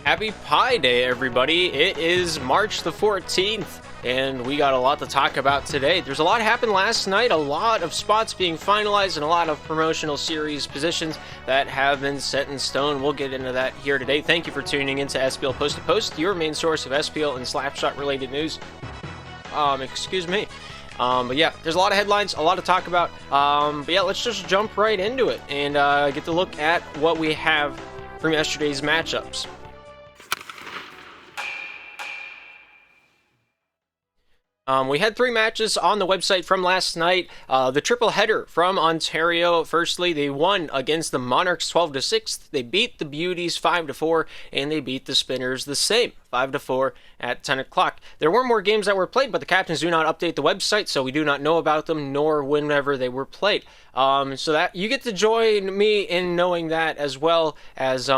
Happy Pi Day, everybody. It is March the 14th, and we got a lot to talk about today. There's a lot happened last night, a lot of spots being finalized, and a lot of promotional series positions that have been set in stone. We'll get into that here today. Thank you for tuning into SPL Post to Post, your main source of SPL and Slapshot related news. Excuse me. But yeah, there's a lot of headlines, a lot to talk about. But yeah, let's just jump right into it and get to look at what we have from yesterday's matchups. We had three matches on the website from last night. The triple header from Ontario. Firstly, they won against the Monarchs 12-6. They beat the Beauties 5-4, and they beat the Spinners the same, 5-4 at 10 o'clock. There were more games that were played, but the captains do not update the website, so we do not know about them, nor whenever they were played. So that you get to join me in knowing that, as well as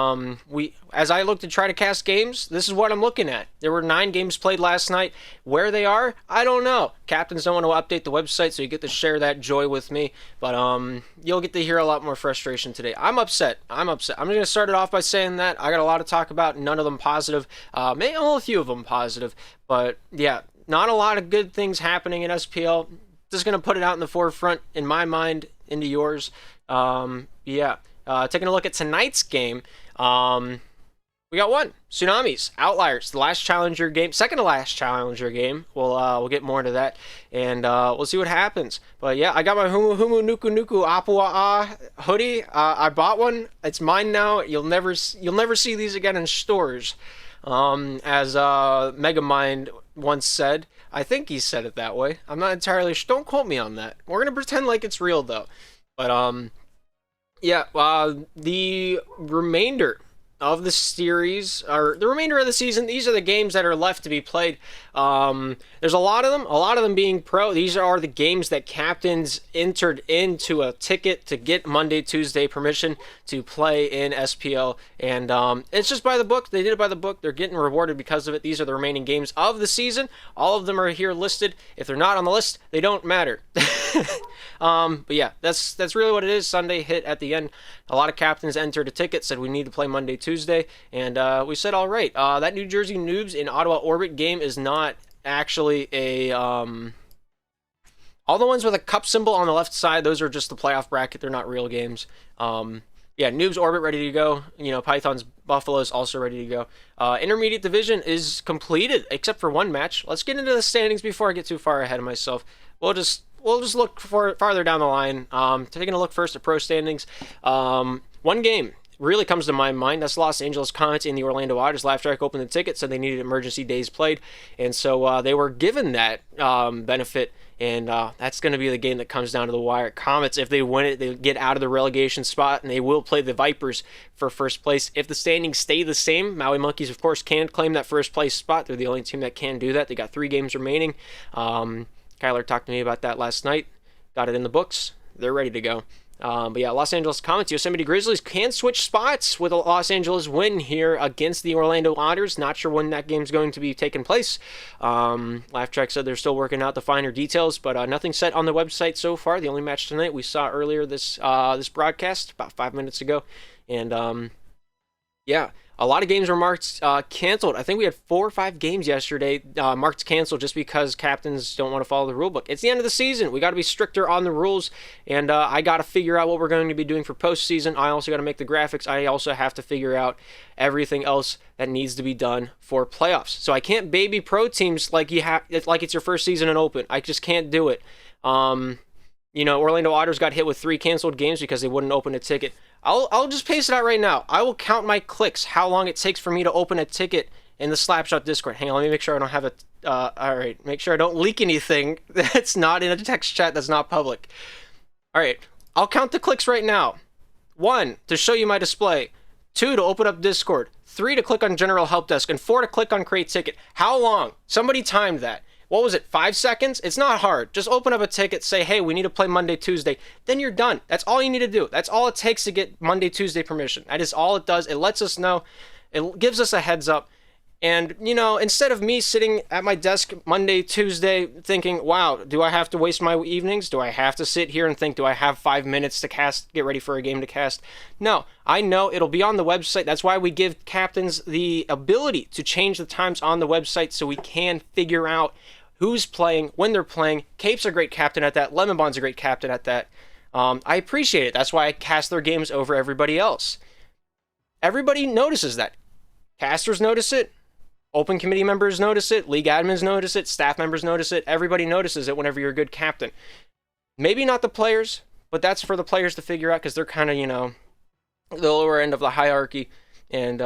as I look to try to cast games, this is what I'm looking at. There were 9 games played last night. Where they are, I don't know. Captains don't want to update the website, so you get to share that joy with me. But you'll get to hear a lot more frustration today. I'm upset. I'm going to start it off by saying that I got a lot to talk about. None of them positive. Maybe a few of them positive. But yeah, not a lot of good things happening in SPL. Just going to put it out in the forefront in my mind, into yours. Taking a look at tonight's game. We got one. Tsunamis, Outliers, the last challenger game, second to last challenger game. We'll get more into that, and we'll see what happens. But yeah, I got my Humu Humu Nuku Nuku Apua hoodie. I bought one. It's mine now. You'll never see these again in stores. As Megamind once said. I think he said it that way. I'm not entirely sure. Don't quote me on that. We're gonna pretend like it's real though. But the remainder of the series, or the remainder of the season, these are the games that are left to be played. There's a lot of them being pro. These are the games that captains entered into a ticket to get Monday, Tuesday permission to play in SPL, and it's just by the book. They did it by the book. They're getting rewarded because of it. These are the remaining games of the season. All of them are here listed. If they're not on the list, they don't matter. But yeah, that's really what it is. Sunday hit at the end. A lot of captains entered a ticket, said we need to play Monday, Tuesday, and we said all right. That New Jersey Noobs in Ottawa Orbit game is not actually a all the ones with a cup symbol on the left side, those are just the playoff bracket. They're not real games. Yeah, Noobs Orbit ready to go. Python's Buffalo's also ready to go. Intermediate division is completed except for one match. Let's get into the standings before I get too far ahead of myself. We'll just look farther down the line. Taking a look first at pro standings. One game really comes to my mind. That's Los Angeles Comets in the Orlando Otters. Laugh Track opened the ticket, said they needed emergency days played, and so they were given that benefit, and that's going to be the game that comes down to the wire. Comets, if they win it, they get out of the relegation spot, and they will play the Vipers for first place. If the standings stay the same, Maui Monkeys, of course, can claim that first place spot. They're the only team that can do that. They got 3 games remaining. Kyler talked to me about that last night. Got it in the books. They're ready to go. But yeah, Los Angeles Comets, Yosemite Grizzlies can switch spots with a Los Angeles win here against the Orlando Otters. Not sure when that game's going to be taking place. Laugh Track said they're still working out the finer details, but nothing set on the website so far. The only match tonight we saw earlier this broadcast, about 5 minutes ago. And yeah, a lot of games were marked canceled. I think we had 4 or 5 games yesterday marked canceled just because captains don't want to follow the rule book. It's the end of the season. We got to be stricter on the rules, and I got to figure out what we're going to be doing for postseason. I also got to make the graphics. I also have to figure out everything else that needs to be done for playoffs. So I can't baby pro teams like it's your first season in Open. I just can't do it. Orlando Otters got hit with 3 canceled games because they wouldn't open a ticket. I'll just paste it out right now. I will count my clicks, how long it takes for me to open a ticket in the Slapshot Discord. Hang on, let me make sure I don't have it. All right, make sure I don't leak anything that's not in a text chat that's not public. All right, I'll count the clicks right now. 1, to show you my display. 2, to open up Discord. 3, to click on General Help Desk. And 4, to click on Create Ticket. How long? Somebody timed that. What was it, 5 seconds? It's not hard. Just open up a ticket, say, hey, we need to play Monday, Tuesday. Then you're done. That's all you need to do. That's all it takes to get Monday, Tuesday permission. That is all it does. It lets us know. It gives us a heads up. And, instead of me sitting at my desk Monday, Tuesday, thinking, wow, do I have to waste my evenings? Do I have to sit here and think, do I have 5 minutes to get ready for a game to cast? No, I know it'll be on the website. That's why we give captains the ability to change the times on the website so we can figure out who's playing, when they're playing. Cape's a great captain at that. Lemon Bond's a great captain at that. I appreciate it. That's why I cast their games over everybody else. Everybody notices that. Casters notice it. Open committee members notice it. League admins notice it. Staff members notice it. Everybody notices it whenever you're a good captain. Maybe not the players, but that's for the players to figure out because they're kind of, the lower end of the hierarchy. And,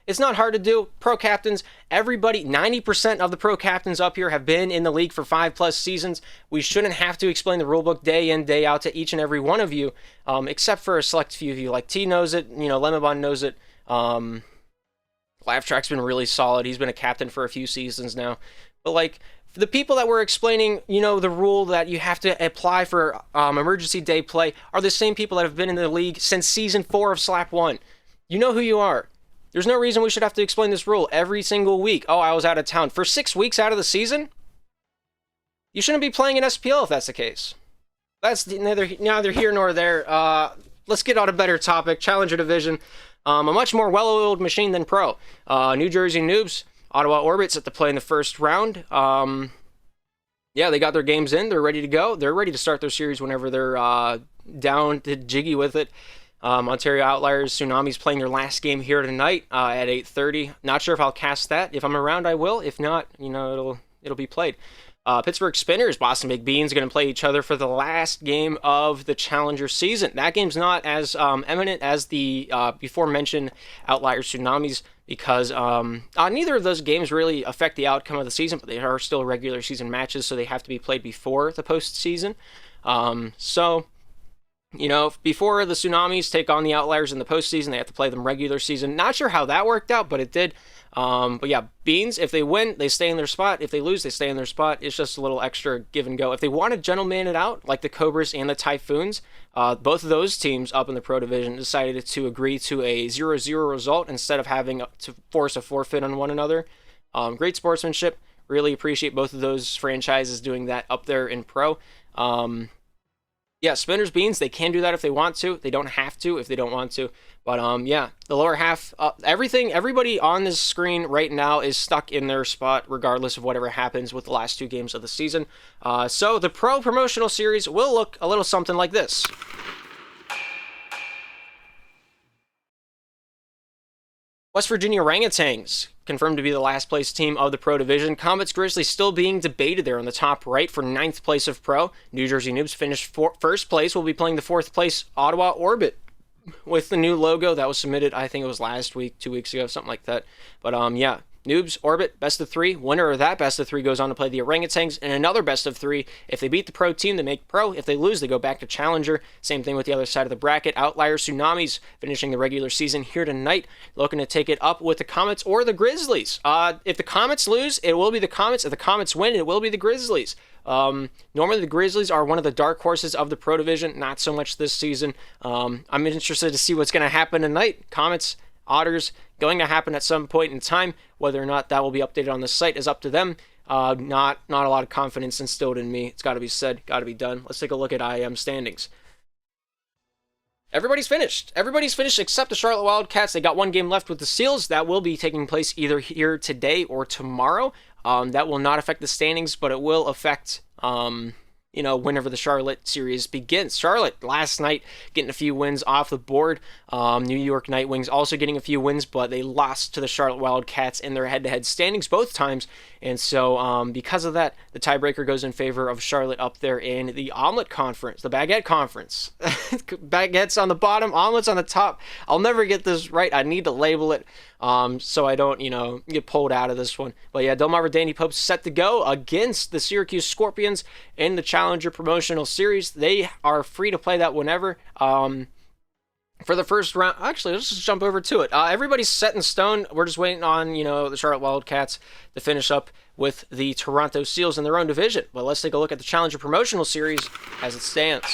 it's not hard to do. Pro captains, everybody, 90% of the pro captains up here have been in the league for 5+ seasons. We shouldn't have to explain the rulebook day in, day out to each and every one of you, except for a select few of you. Like T knows it, Lemon Bond knows it. Laugh Track's been really solid. He's been a captain for a few seasons now. But the people that were explaining, the rule that you have to apply for emergency day play are the same people that have been in the league since season 4 of Slap 1. You know who you are. There's no reason we should have to explain this rule every single week. Oh, I was out of town. For 6 weeks out of the season? You shouldn't be playing in SPL if that's the case. That's neither here nor there. Let's get on a better topic. Challenger Division. A much more well-oiled machine than Pro. New Jersey Noobs, Ottawa Orbits at the play in the first round. They got their games in. They're ready to go. They're ready to start their series whenever they're down to jiggy with it. Ontario Outliers, Tsunamis playing their last game here tonight at 8:30. Not sure if I'll cast that. If I'm around, I will. If not, it'll be played. Pittsburgh Spinners, Boston Big Beans going to play each other for the last game of the Challenger season. That game's not as eminent as the before-mentioned Outliers Tsunamis because neither of those games really affect the outcome of the season, but they are still regular season matches, so they have to be played before the postseason. Before the Tsunamis take on the Outliers in the postseason, they have to play them regular season. Not sure how that worked out, but it did. Beans, if they win, they stay in their spot. If they lose, they stay in their spot. It's just a little extra give and go. If they want to gentleman it out, like the Cobras and the Typhoons, both of those teams up in the Pro Division decided to agree to a 0-0 result instead of having to force a forfeit on one another. Great sportsmanship. Really appreciate both of those franchises doing that up there in Pro. Spinners, Beans, they can do that if they want to. They don't have to if they don't want to. But, the lower half, everybody on this screen right now is stuck in their spot regardless of whatever happens with the last 2 games of the season. So the Pro Promotional Series will look a little something like this. West Virginia Orangutans confirmed to be the last place team of the Pro Division. Comets Grizzlies still being debated there on the top right for 9th place of Pro. New Jersey Noobs finished first place. Will be playing the 4th place Ottawa Orbit with the new logo that was submitted, I think it was last week, 2 weeks ago, something like that. But Noobs, Orbit, best of 3. Winner of that best of 3 goes on to play the Orangutans and another best of 3. If they beat the Pro team, they make Pro. If they lose, they go back to Challenger. Same thing with the other side of the bracket. Outliers, Tsunamis finishing the regular season here tonight, looking to take it up with the Comets or the Grizzlies. If the Comets lose, it will be the Comets. If the Comets win, it will be the Grizzlies. Normally the Grizzlies are one of the dark horses of the Pro Division, not so much this season. I'm interested to see what's going to happen tonight. Comets, Otters, going to happen at some point in time. Whether or not that will be updated on the site is up to them. Not a lot of confidence instilled in me. It's got to be said, got to be done. Let's take a look at IM standings. Everybody's finished. Everybody's finished except the Charlotte Wildcats. They got 1 game left with the Seals. That will be taking place either here today or tomorrow. That will not affect the standings, but it will affect whenever the Charlotte series begins. Charlotte, last night, getting a few wins off the board. New York Nightwings also getting a few wins, but they lost to the Charlotte Wildcats in their head-to-head standings both times. And so because of that, the tiebreaker goes in favor of Charlotte up there in the Omelet Conference, the Baguette Conference. Baguettes on the bottom, omelets on the top. I'll never get this right. I need to label it so I don't, get pulled out of this one. But yeah, Delmarva Dandy Pope's set to go against the Syracuse Scorpions in the Challenger Promotional Series. They are free to play that whenever. For the first round, actually, let's just jump over to it. Everybody's set in stone. We're just waiting on, the Charlotte Wildcats to finish up with the Toronto Seals in their own division. But let's take a look at the Challenger Promotional Series as it stands.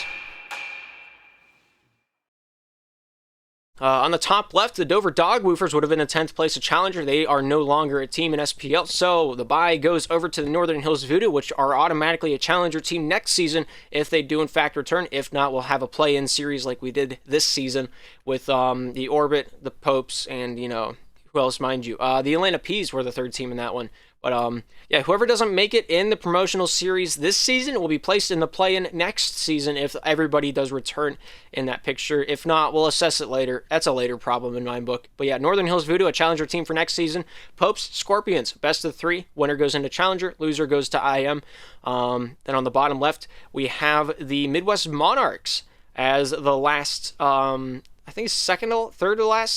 On the top left, the Dover Dog Woofers would have been in 10th place a challenger. They are no longer a team in SPL, so the bye goes over to the Northern Hills Voodoo, which are automatically a challenger team next season if they do in fact return. If not, we'll have a play-in series like we did this season with the Orbit, the Popes, and, who else, mind you? The Atlanta Peas were the third team in that one. But, yeah, whoever doesn't make it in the promotional series this season will be placed in the play-in next season if everybody does return in that picture. If not, we'll assess it later. That's a later problem in my book. But, yeah, Northern Hills Voodoo, a challenger team for next season. Popes, Scorpions, best of 3. Winner goes into challenger. Loser goes to IM. Then on the bottom left, we have the Midwest Monarchs as the last... I think second to last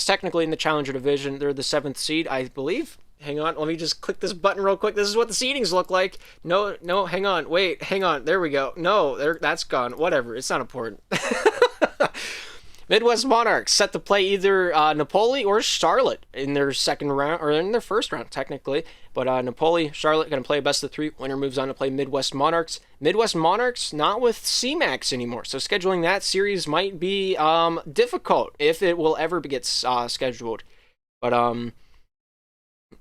technically in the challenger division. They're the 7th seed, I believe. Hang on, let me just click this button real quick. This is what the seedings look like. No, hang on. Wait, hang on. There we go. No, that's gone. Whatever. It's not important. Midwest Monarchs set to play either Napoli or Charlotte in their second round, or in their first round, technically. But Napoli, Charlotte going to play best of 3. Winner moves on to play Midwest Monarchs. Midwest Monarchs not with CMAX anymore, so scheduling that series might be difficult if it will ever get scheduled. But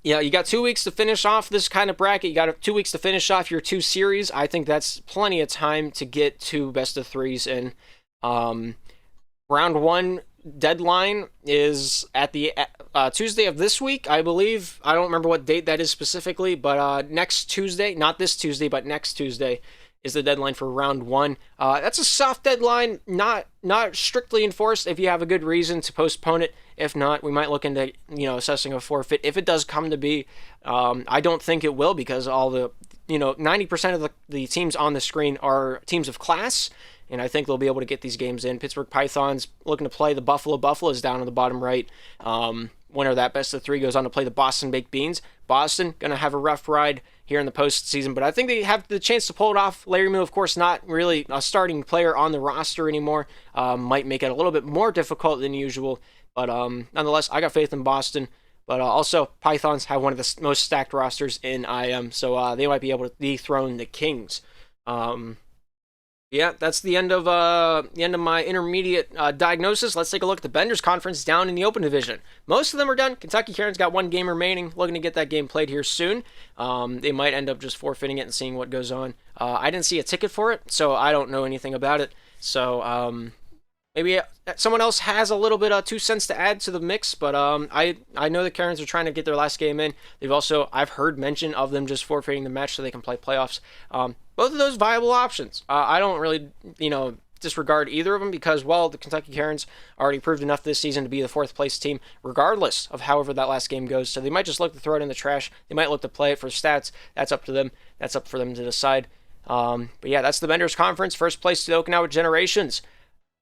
yeah, you got 2 weeks to finish off this kind of bracket. You got 2 weeks to finish off your 2 series. I think that's plenty of time to get 2 best of 3s in. Round 1 deadline is at the Tuesday of this week, I believe. I don't remember what date that is specifically, but next Tuesday, not this Tuesday, but next Tuesday is the deadline for round 1. That's a soft deadline, not strictly enforced if you have a good reason to postpone it. If not, we might look into, assessing a forfeit. If it does come to be, I don't think it will, because all the, 90% of the teams on the screen are teams of class, and I think they'll be able to get these games in. Pittsburgh Pythons looking to play the Buffalo Buffaloes down on the bottom right. Winner of that best of 3 goes on to play the Boston Baked Beans. Boston going to have a rough ride here in the postseason, but I think they have the chance to pull it off. Larry Moo, of course, not really a starting player on the roster anymore. Might make it a little bit more difficult than usual, but nonetheless, I got faith in Boston. But also, Pythons have one of the most stacked rosters in IM, so they might be able to dethrone the Kings. Yeah, that's the end of my intermediate diagnosis. Let's take a look at the Benders Conference down in the Open Division. Most of them are done. Kentucky Karen's got 1 game remaining, looking to get that game played here soon. They might end up just forfeiting it and seeing what goes on. I didn't see a ticket for it, so I don't know anything about it. So maybe someone else has a little bit of 2 cents to add to the mix, but I know the Karens are trying to get their last game in. I've heard mention of them just forfeiting the match so they can play playoffs. Both of those viable options. I don't really, disregard either of them because, well, the Kentucky Karens already proved enough this season to be the 4th place team, regardless of however that last game goes. So they might just look to throw it in the trash. They might look to play it for stats. That's up to them. That's up for them to decide. But yeah, that's the Benders Conference. First place to the Okinawa Generations.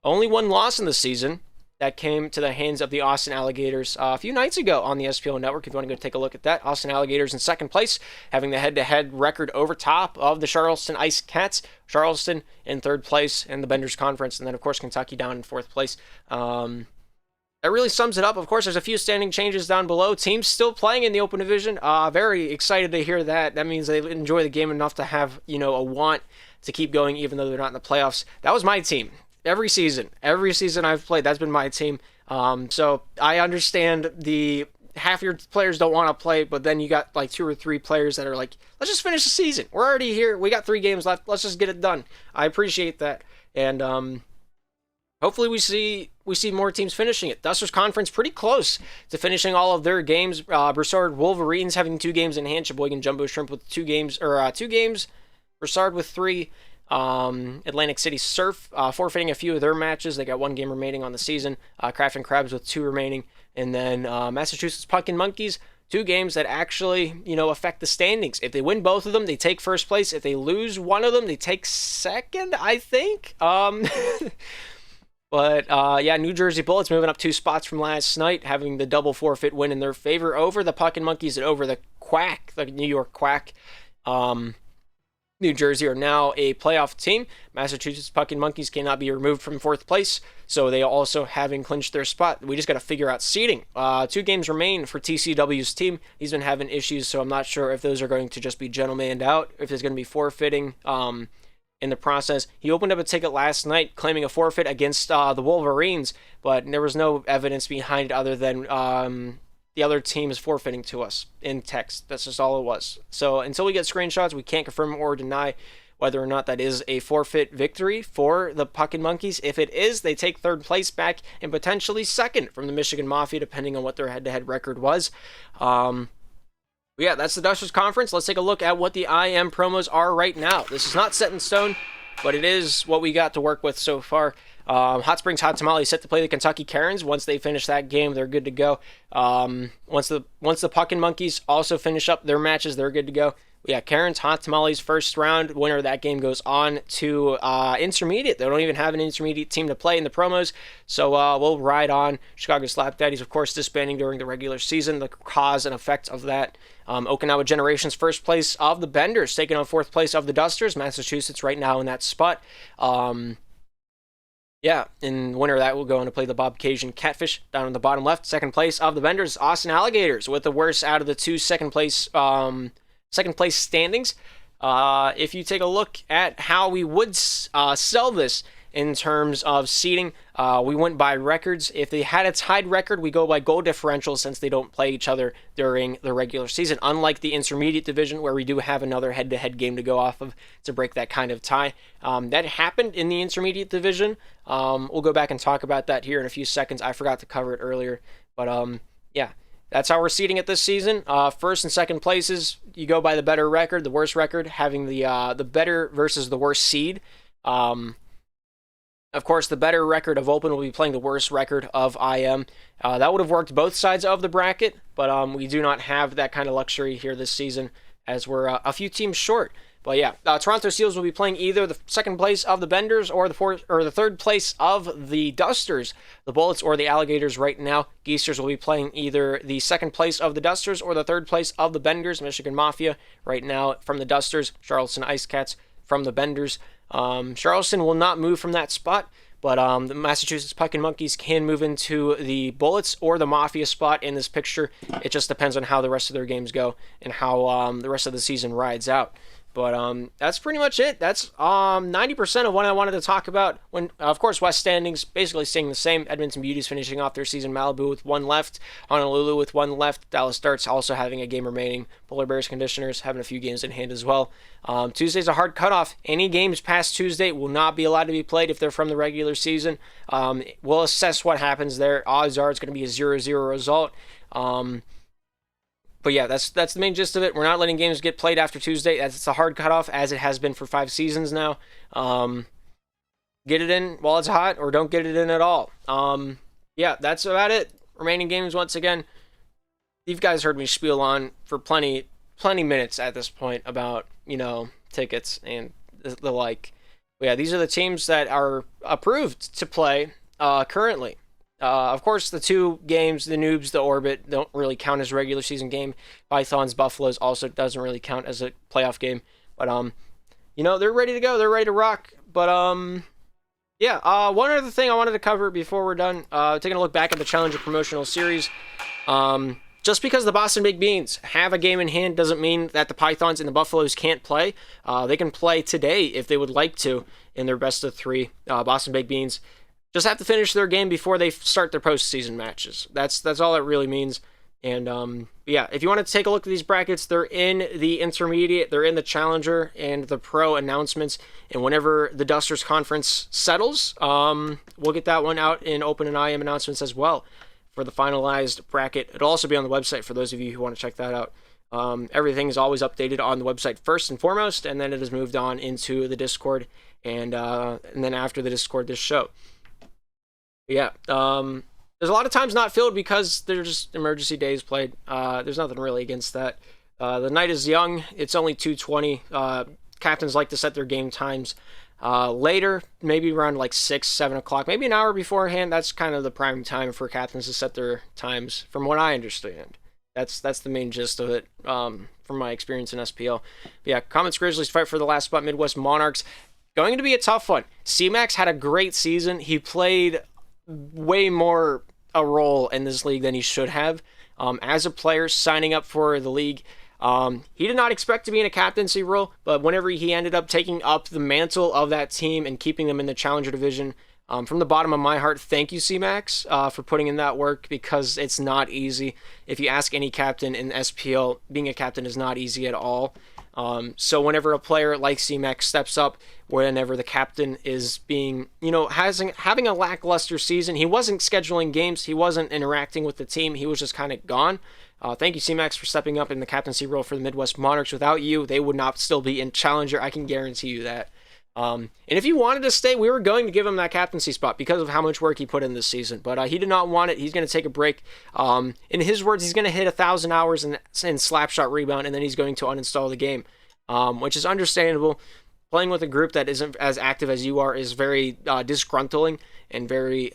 Only 1 loss in the season. That came to the hands of the Austin Alligators a few nights ago on the SPL Network. If you want to go take a look at that, Austin Alligators in 2nd place, having the head-to-head record over top of the Charleston Ice Cats. Charleston in 3rd place in the Benders Conference, and then, of course, Kentucky down in 4th place. That really sums it up. Of course, there's a few standing changes down below. Teams still playing in the Open Division. Very excited to hear that. That means they enjoy the game enough to have, a want to keep going even though they're not in the playoffs. That was my team. Every season I've played, that's been my team. So I understand the half your players don't want to play, but then you got like 2 or 3 players that are like, let's just finish the season. We're already here. We got 3 games left. Let's just get it done. I appreciate that. And hopefully we see more teams finishing it. Dusters Conference pretty close to finishing all of their games. Broussard Wolverines having 2 games in hand. Sheboygan Jumbo Shrimp with 2 games. Broussard with 3. Atlantic City Surf forfeiting a few of their matches. They got 1 game remaining on the season. Craft and Crabs with 2 remaining. And then Massachusetts Pumpkin Monkeys, 2 games that actually, affect the standings. If they win both of them, they take 1st place. If they lose one of them, they take 2nd, I think. But, yeah, New Jersey Bullets moving up 2 spots from last night, having the double forfeit win in their favor over the Pumpkin Monkeys and over the Quack, the New York Quack. New Jersey are now a playoff team. Massachusetts Pumpkin Monkeys cannot be removed from 4th place, so they also having clinched their spot. We just got to figure out seeding. 2 games remain for TCW's team. He's been having issues, so I'm not sure if those are going to just be gentlemaned out, if there's going to be forfeiting in the process. He opened up a ticket last night claiming a forfeit against the Wolverines, but there was no evidence behind it other than the other team is forfeiting to us in text. That's just all it was. So until we get screenshots, we can't confirm or deny whether or not that is a forfeit victory for the Puck and Monkeys. If it is, they take third place back and potentially second from the Michigan Mafia, depending on what their head-to-head record was. Yeah, that's the Dusters Conference. Let's take a look at what the IM promos are right now. This is not set in stone, but it is what we got to work with so far. Hot Springs Hot Tamale set to play the Kentucky Karens. Once they finish that game, they're good to go. Once the Puck and Monkeys also finish up their matches, they're good to go. Yeah, Karens, Hot Tamales, first round. Winner of that game goes on to intermediate. They don't even have an intermediate team to play in the promos, so we'll ride on. Chicago Slap Daddies, of course, disbanding during the regular season. The cause and effect of that. Okinawa Generations, first place of the Benders, taking on fourth place of the Dusters. Massachusetts right now in that spot. Yeah, and winner of that will go on to play the Bob Cajun Catfish down in the bottom left. Second place of the Benders, Austin Alligators, with the worst out of the two second place standings. If you take a look at how we would sell this in terms of seeding, we went by records. If they had a tied record, we go by goal differential since they don't play each other during the regular season, unlike the intermediate division where we do have another head-to-head game to go off of to break that kind of tie. That happened in the intermediate division. We'll go back and talk about that here in a few seconds. I forgot to cover it earlier, but yeah. That's how we're seeding it this season. First and second places, you go by the better record, the worst record, having the better versus the worst seed. Of course, the better record of Open will be playing the worst record of IM. That would have worked both sides of the bracket, but we do not have that kind of luxury here this season as we're a few teams short. But yeah, Toronto Seals will be playing either the second place of the Benders or the third place of the Dusters, the Bullets or the Alligators right now. Geesters will be playing either the second place of the Dusters or the third place of the Benders. Michigan Mafia right now from the Dusters. Charleston Ice Cats from the Benders. Charleston will not move from that spot, but the Massachusetts Puck and Monkeys can move into the Bullets or the Mafia spot in this picture. It just depends on how the rest of their games go and how the rest of the season rides out. But that's pretty much it. That's 90% of what I wanted to talk about. When of course, West standings basically staying the same. Edmonton Beauties finishing off their season. Malibu with one left. Honolulu with one left. Dallas Darts also having a game remaining. Polar Bears Conditioners having a few games in hand as well. Tuesday's a hard cutoff. Any games past Tuesday will not be allowed to be played if they're from the regular season. We'll assess what happens there. Odds are it's going to be a 0-0 result. But yeah, that's the main gist of it. We're not letting games get played after Tuesday. It's a hard cutoff, as it has been for 5 seasons now. Get it in while it's hot, or don't get it in at all. Yeah, that's about it. Remaining games, once again, you guys heard me spiel on for plenty minutes at this point about, tickets and the like. But yeah, these are the teams that are approved to play currently. Of course, the 2 games, the Noobs, the Orbit, don't really count as a regular season game. Pythons, Buffaloes also doesn't really count as a playoff game. But, they're ready to go. They're ready to rock. But, yeah, one other thing I wanted to cover before we're done, taking a look back at the Challenger Promotional Series. Just because the Boston Big Beans have a game in hand doesn't mean that the Pythons and the Buffaloes can't play. They can play today if they would like to in their best of 3. Boston Big Beans just have to finish their game before they start their postseason matches. That's all it really means. And yeah, if you want to take a look at these brackets, they're in the intermediate, they're in the Challenger and the Pro announcements. And whenever the Dusters Conference settles, we'll get that one out in Open and IM announcements as well for the finalized bracket. It'll also be on the website for those of you who want to check that out. Everything is always updated on the website first and foremost, and then it is moved on into the Discord, and then after the Discord, this show. Yeah, there's a lot of times not filled because they're just emergency days played. There's nothing really against that. The night is young. It's only 2:20. Captains like to set their game times later, maybe around like 6, 7 o'clock, maybe an hour beforehand. That's kind of the prime time for captains to set their times, from what I understand. That's the main gist of it, from my experience in SPL. But yeah, Comets Grizzlies fight for the last spot. Midwest Monarchs going to be a tough one. C-Max had a great season. He played way more a role in this league than he should have. As a player signing up for the league, He did not expect to be in a captaincy role, but whenever he ended up taking up the mantle of that team and keeping them in the Challenger division, from the bottom of my heart, thank you, C-Max, for putting in that work, because it's not easy. If you ask any captain in SPL, being a captain is not easy at all. So whenever a player like C-Max steps up, whenever the captain is being, having a lackluster season, he wasn't scheduling games, he wasn't interacting with the team, he was just kind of gone. Thank you, C-Max, for stepping up in the captaincy role for the Midwest Monarchs. Without you, they would not still be in Challenger. I can guarantee you that. And if he wanted to stay, we were going to give him that captaincy spot because of how much work he put in this season. But he did not want it. He's going to take a break. In his words, he's going to hit 1,000 hours in Slapshot Rebound, and then he's going to uninstall the game, which is understandable. Playing with a group that isn't as active as you are is very disgruntling and very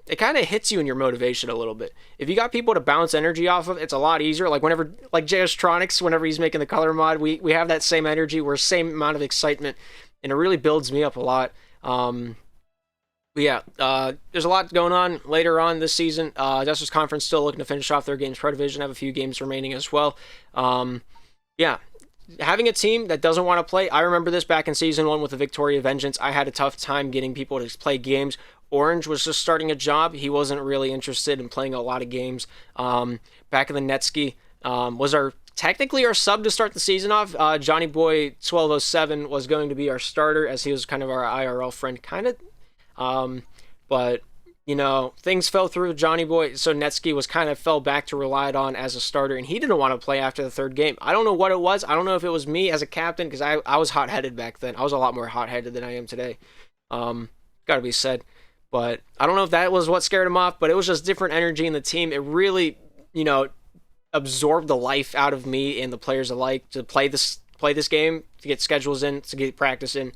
it kind of hits you in your motivation a little bit. If you got people to bounce energy off of, it's a lot easier. Like JStronics, whenever he's making the color mod, we have that same energy, we're same amount of excitement, and it really builds me up a lot. But yeah, there's a lot going on later on this season. Justice Conference still looking to finish off their Games Pro Division, have a few games remaining as well. Yeah, having a team that doesn't want to play, I remember this back in Season 1 with the Victoria Vengeance. I had a tough time getting people to play games. Orange was just starting a job. He wasn't really interested in playing a lot of games. Back in the Netsky was technically our sub to start the season off. Johnny Boy 1207 was going to be our starter, as he was kind of our IRL friend, kind of. But things fell through with Johnny Boy, so Netsky was kind of fell back to relied on as a starter, and he didn't want to play after the third game. I don't know what it was. I don't know if it was me as a captain, because I was hot-headed back then. I was a lot more hot-headed than I am today. Gotta be said. But I don't know if that was what scared him off, but it was just different energy in the team. It really, absorbed the life out of me and the players alike to play this game, to get schedules in, to get practice in.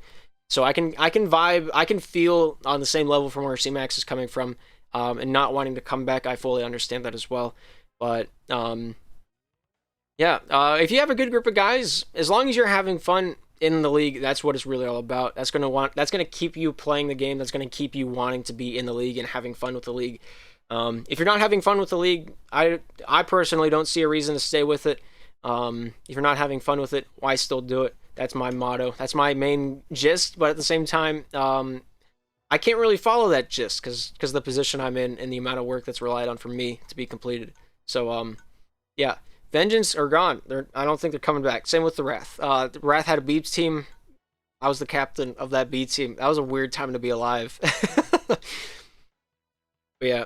So I can vibe, I can feel on the same level from where C-Max is coming from, and not wanting to come back. I fully understand that as well. But yeah, if you have a good group of guys, as long as you're having fun in the league, that's what it's really all about. That's gonna keep you playing the game. That's gonna keep you wanting to be in the league and having fun with the league. If you're not having fun with the league, I personally don't see a reason to stay with it. If you're not having fun with it, why still do it? That's my motto. That's my main gist. But at the same time, I can't really follow that gist because of the position I'm in and the amount of work that's relied on for me to be completed. So yeah. Vengeance are gone. I don't think they're coming back. Same with the Wrath. The Wrath had a B team. I was the captain of that B team. That was a weird time to be alive. But yeah.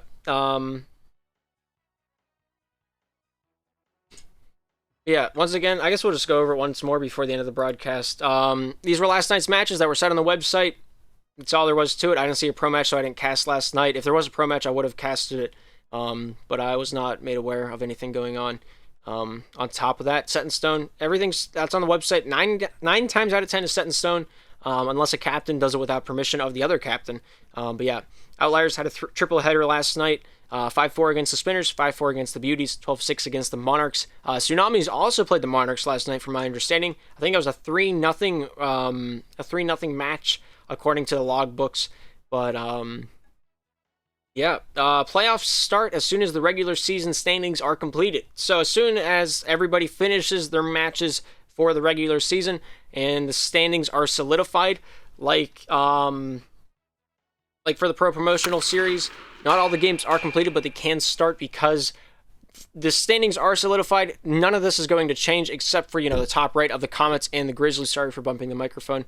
Yeah, once again, I guess we'll just go over it once more before the end of the broadcast. These were last night's matches that were set on the website. That's all there was to it. I didn't see a pro match, so I didn't cast last night. If there was a pro match, I would have casted it. But I was not made aware of anything going on. On top of that, set in stone. Everything's that's on the website. Nine times out of 10 is set in stone, unless a captain does it without permission of the other captain. But yeah, Outliers had a triple header last night. 5-4 against the Spinners, 5-4 against the Beauties, 12-6 against the Monarchs. Tsunamis also played the Monarchs last night, from my understanding. I think it was a 3-0 match according to the logbooks. But yeah, playoffs start as soon as the regular season standings are completed. So as soon as everybody finishes their matches for the regular season and the standings are solidified, like for the Pro Promotional Series, not all the games are completed, but they can start because the standings are solidified. None of this is going to change except for, the top right of the Comets and the Grizzlies. Sorry for bumping the microphone.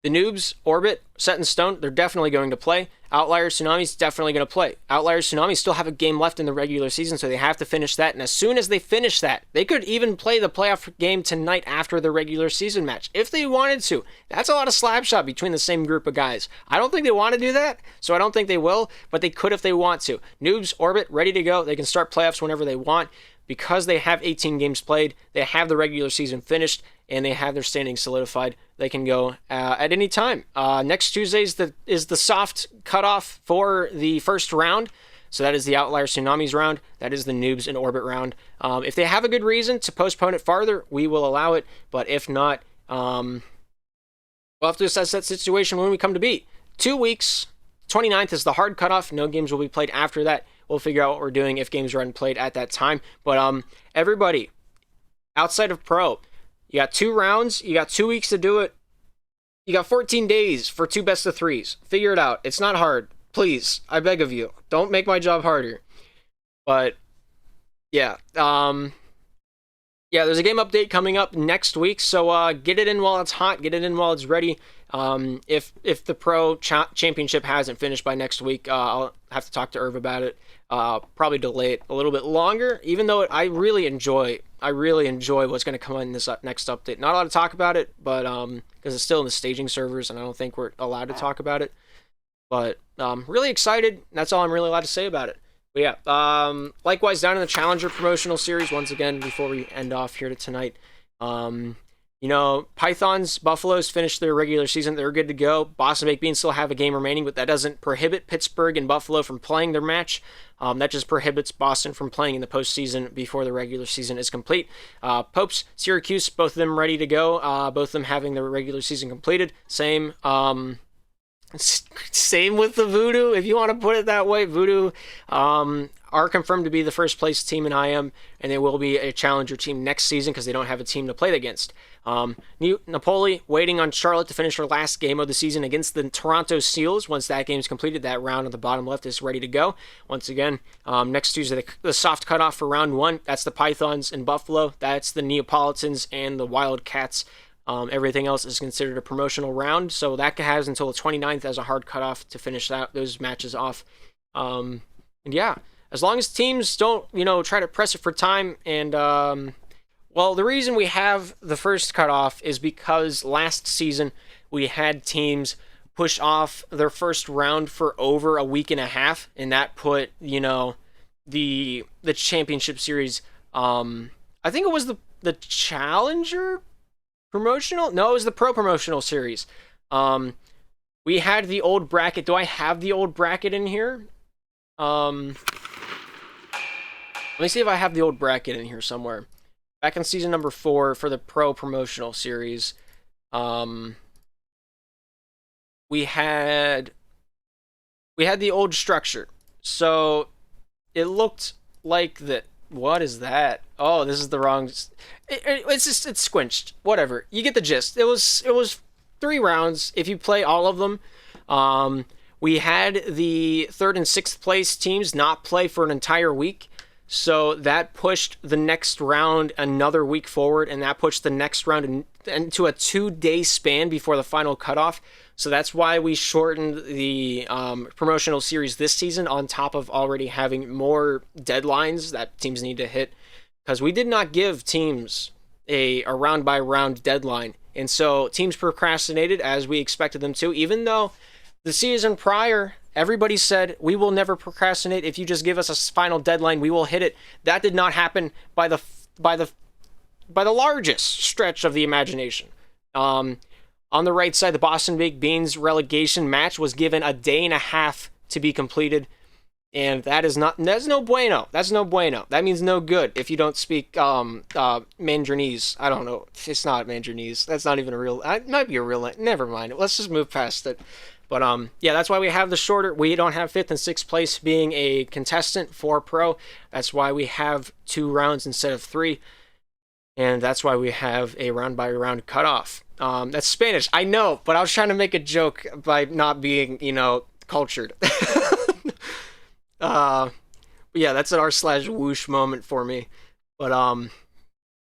The Noobs, Orbit, set in stone, they're definitely going to play. Outliers, Tsunamis, definitely going to play. Outliers, Tsunamis still have a game left in the regular season, so they have to finish that. And as soon as they finish that, they could even play the playoff game tonight after the regular season match, if they wanted to. That's a lot of slap shot between the same group of guys. I don't think they want to do that, so I don't think they will, but they could if they want to. Noobs, Orbit, ready to go. They can start playoffs whenever they want. Because they have 18 games played, they have the regular season finished, and they have their standings solidified. They can go at any time. Next Tuesday is the soft cutoff for the first round. So that is the Outlier Tsunamis round. That is the Noobs and Orbit round. If they have a good reason to postpone it farther, we will allow it. But if not, we'll have to assess that situation when we come to beat. 2 weeks. 29th is the hard cutoff. No games will be played after that. we'll figure out what we're doing if games are unplayed at that time. But everybody outside of pro, you got 2 rounds, you got 2 weeks to do it. You got 14 days for 2 best of 3s. Figure it out. It's not hard. Please, I beg of you. Don't make my job harder. But yeah, there's a game update coming up next week, so get it in while it's hot, get it in while it's ready. If the pro championship hasn't finished by next week, I'll have to talk to Irv about it. Probably delay it a little bit longer, even though I really enjoy what's going to come in this next update. Not allowed to talk about it, but because it's still in the staging servers, and I don't think we're allowed to talk about it. But really excited. That's all I'm really allowed to say about it. But yeah, likewise down in the Challenger promotional series, once again, before we end off here tonight, Pythons, Buffaloes finished their regular season. They're good to go. Boston Baked Beans still have a game remaining, but that doesn't prohibit Pittsburgh and Buffalo from playing their match. That just prohibits Boston from playing in the postseason before the regular season is complete. Popes, Syracuse, both of them ready to go. Both of them having their regular season completed. Same with the Voodoo, if you want to put it that way. Voodoo are confirmed to be the first place team in IM, and they will be a challenger team next season because they don't have a team to play against. Napoli waiting on Charlotte to finish her last game of the season against the Toronto Seals. Once that game is completed, that round on the bottom left is ready to go. Once again, next Tuesday, the soft cutoff for round 1, that's the Pythons in Buffalo. That's the Neapolitans and the Wildcats. Everything else is considered a promotional round, so that has until the 29th as a hard cutoff to finish those matches off. And yeah, as long as teams don't, try to press it for time. And the reason we have the first cutoff is because last season we had teams push off their first round for over a week and a half, and that put the championship series. I think it was the Challenger promotional? No, it was the pro promotional series. We had the old bracket. Do I have the old bracket in here? Let me see if I have the old bracket in here somewhere. Back in season number 4 for the pro promotional series, we had the old structure. So it looked like that. What is that? Oh, this is the wrong. It's squinched. Whatever. You get the gist. It was 3 rounds if you play all of them. We had the 3rd and 6th place teams not play for an entire week, so that pushed the next round another week forward, and that pushed the next round into a 2-day span before the final cutoff. So that's why we shortened the promotional series this season, on top of already having more deadlines that teams need to hit, because we did not give teams a round-by-round deadline. And so teams procrastinated as we expected them to, even though the season prior, everybody said, we will never procrastinate. If you just give us a final deadline, we will hit it. That did not happen by the largest stretch of the imagination. On the right side, the Boston Baked Beans relegation match was given a day and a half to be completed, and that's no bueno. That's no bueno. That means no good if you don't speak Mandarinese. I don't know. It's not Mandarinese. That's not even a real. It might be a real. Never mind. Let's just move past it. But yeah, that's why we have the shorter. We don't have 5th and 6th place being a contestant for pro. That's why we have 2 rounds instead of 3. And that's why we have a round-by-round cutoff. That's Spanish, I know, but I was trying to make a joke by not being, cultured. Yeah, that's an r/whoosh moment for me. But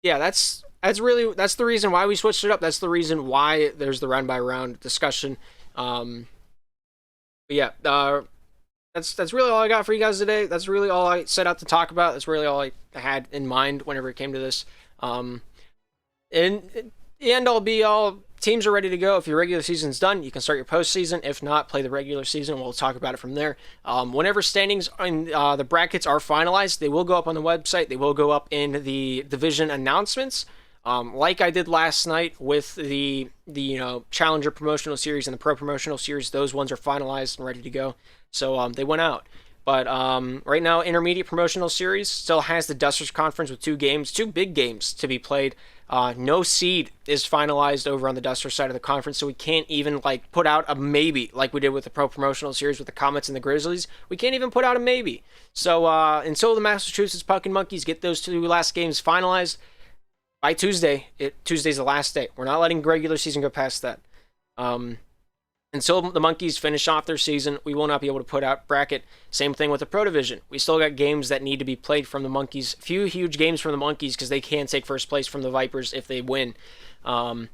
yeah, that's the reason why we switched it up. That's the reason why there's the round-by-round discussion. But yeah, that's really all I got for you guys today. That's really all I set out to talk about. That's really all I had in mind whenever it came to this. And the end all be all, teams are ready to go. If your regular season's done, you can start your postseason. If not, play the regular season. We'll talk about it from there. Whenever standings in the brackets are finalized, they will go up on the website. They will go up in the division announcements. Like I did last night with the Challenger promotional series and the Pro promotional series. Those ones are finalized and ready to go. So they went out. But right now, intermediate promotional series still has the Dusters Conference with 2 games, 2 big games to be played. No seed is finalized over on the Duster side of the conference, so we can't even like put out a maybe like we did with the Pro Promotional Series with the Comets and the Grizzlies. We can't even put out a maybe. So until the Massachusetts Pumpkin Monkeys get those 2 last games finalized by Tuesday, Tuesday's the last day. We're not letting regular season go past that. Until the Monkeys finish off their season, we will not be able to put out bracket. Same thing with the Pro Division. We still got games that need to be played from the Monkeys. Few huge games from the Monkeys because they can take first place from the Vipers if they win. And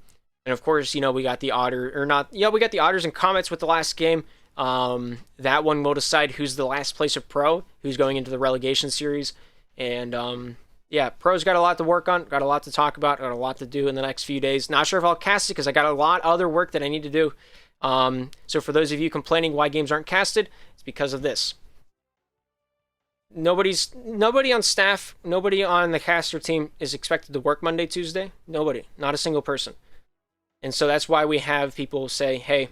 of course, we got the we got the Otters and Comets with the last game. That one will decide who's the last place of Pro, who's going into the relegation series. And Pro's got a lot to work on, got a lot to talk about, got a lot to do in the next few days. Not sure if I'll cast it because I got a lot of other work that I need to do. So for those of you complaining why games aren't casted, it's because of this. Nobody on staff, nobody on the caster team is expected to work Monday, Tuesday. Nobody, not a single person. And so that's why we have people say, "Hey,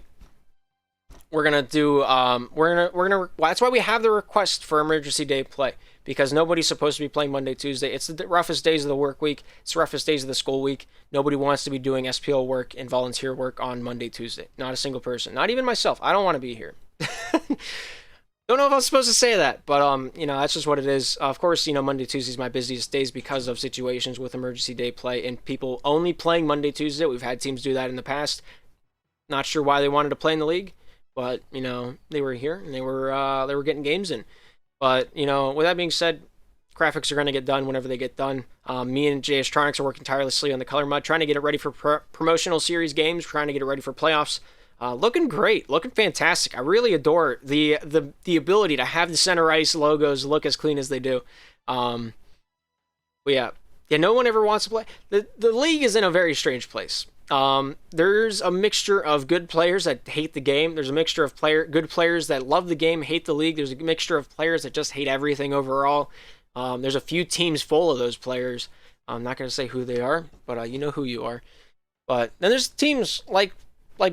we're gonna do, that's why we have the request for emergency day play, because nobody's supposed to be playing Monday, Tuesday. It's the roughest days of the work week. It's the roughest days of the school week. Nobody wants to be doing SPL work and volunteer work on Monday, Tuesday. Not a single person. Not even myself. I don't want to be here." Don't know if I was supposed to say that, but that's just what it is. Of course, Monday, Tuesday is my busiest days because of situations with emergency day play and people only playing Monday, Tuesday. We've had teams do that in the past. Not sure why they wanted to play in the league, but they were here and they were getting games in. But with that being said, graphics are going to get done whenever they get done. Me and JS Tronics are working tirelessly on the color mod, trying to get it ready for promotional series games, trying to get it ready for playoffs. Looking great, looking fantastic. I really adore the ability to have the center ice logos look as clean as they do. But no one ever wants to play. The league is in a very strange place. There's a mixture of good players that hate the game. There's a mixture of good players that love the game, hate the league. There's a mixture of players that just hate everything overall. There's a few teams full of those players. I'm not going to say who they are, but you know who you are. But then there's teams like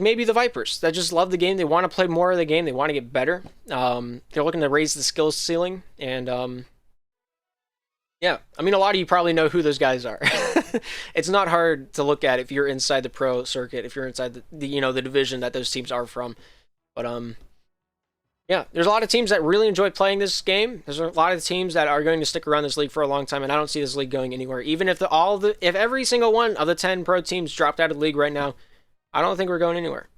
maybe the Vipers that just love the game. They want to play more of the game. They want to get better. They're looking to raise the skills ceiling. And a lot of you probably know who those guys are. It's not hard to look at if you're inside the pro circuit, if you're inside the division that those teams are from. But there's a lot of teams that really enjoy playing this game. There's a lot of teams that are going to stick around this league for a long time, and I don't see this league going anywhere. Even if if every single one of the 10 pro teams dropped out of the league right now, I don't think we're going anywhere.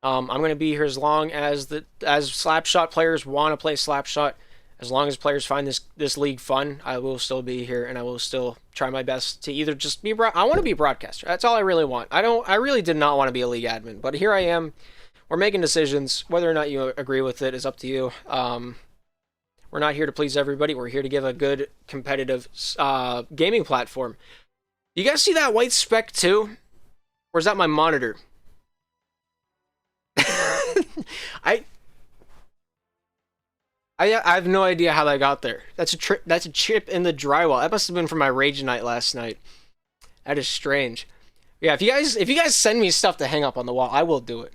I'm going to be here as long as Slapshot players want to play Slapshot. As long as players find this league fun, I will still be here, and I will still try my best to either just be I want to be a broadcaster. That's all I really want. I really did not want to be a league admin, but here I am. We're making decisions. Whether or not you agree with it is up to you. We're not here to please everybody. We're here to give a good competitive gaming platform. You guys see that white speck too? Or is that my monitor? I have no idea how that got there. That's a chip in the drywall. That must have been from my rage night last night. That is strange. Yeah, if you guys send me stuff to hang up on the wall, I will do it.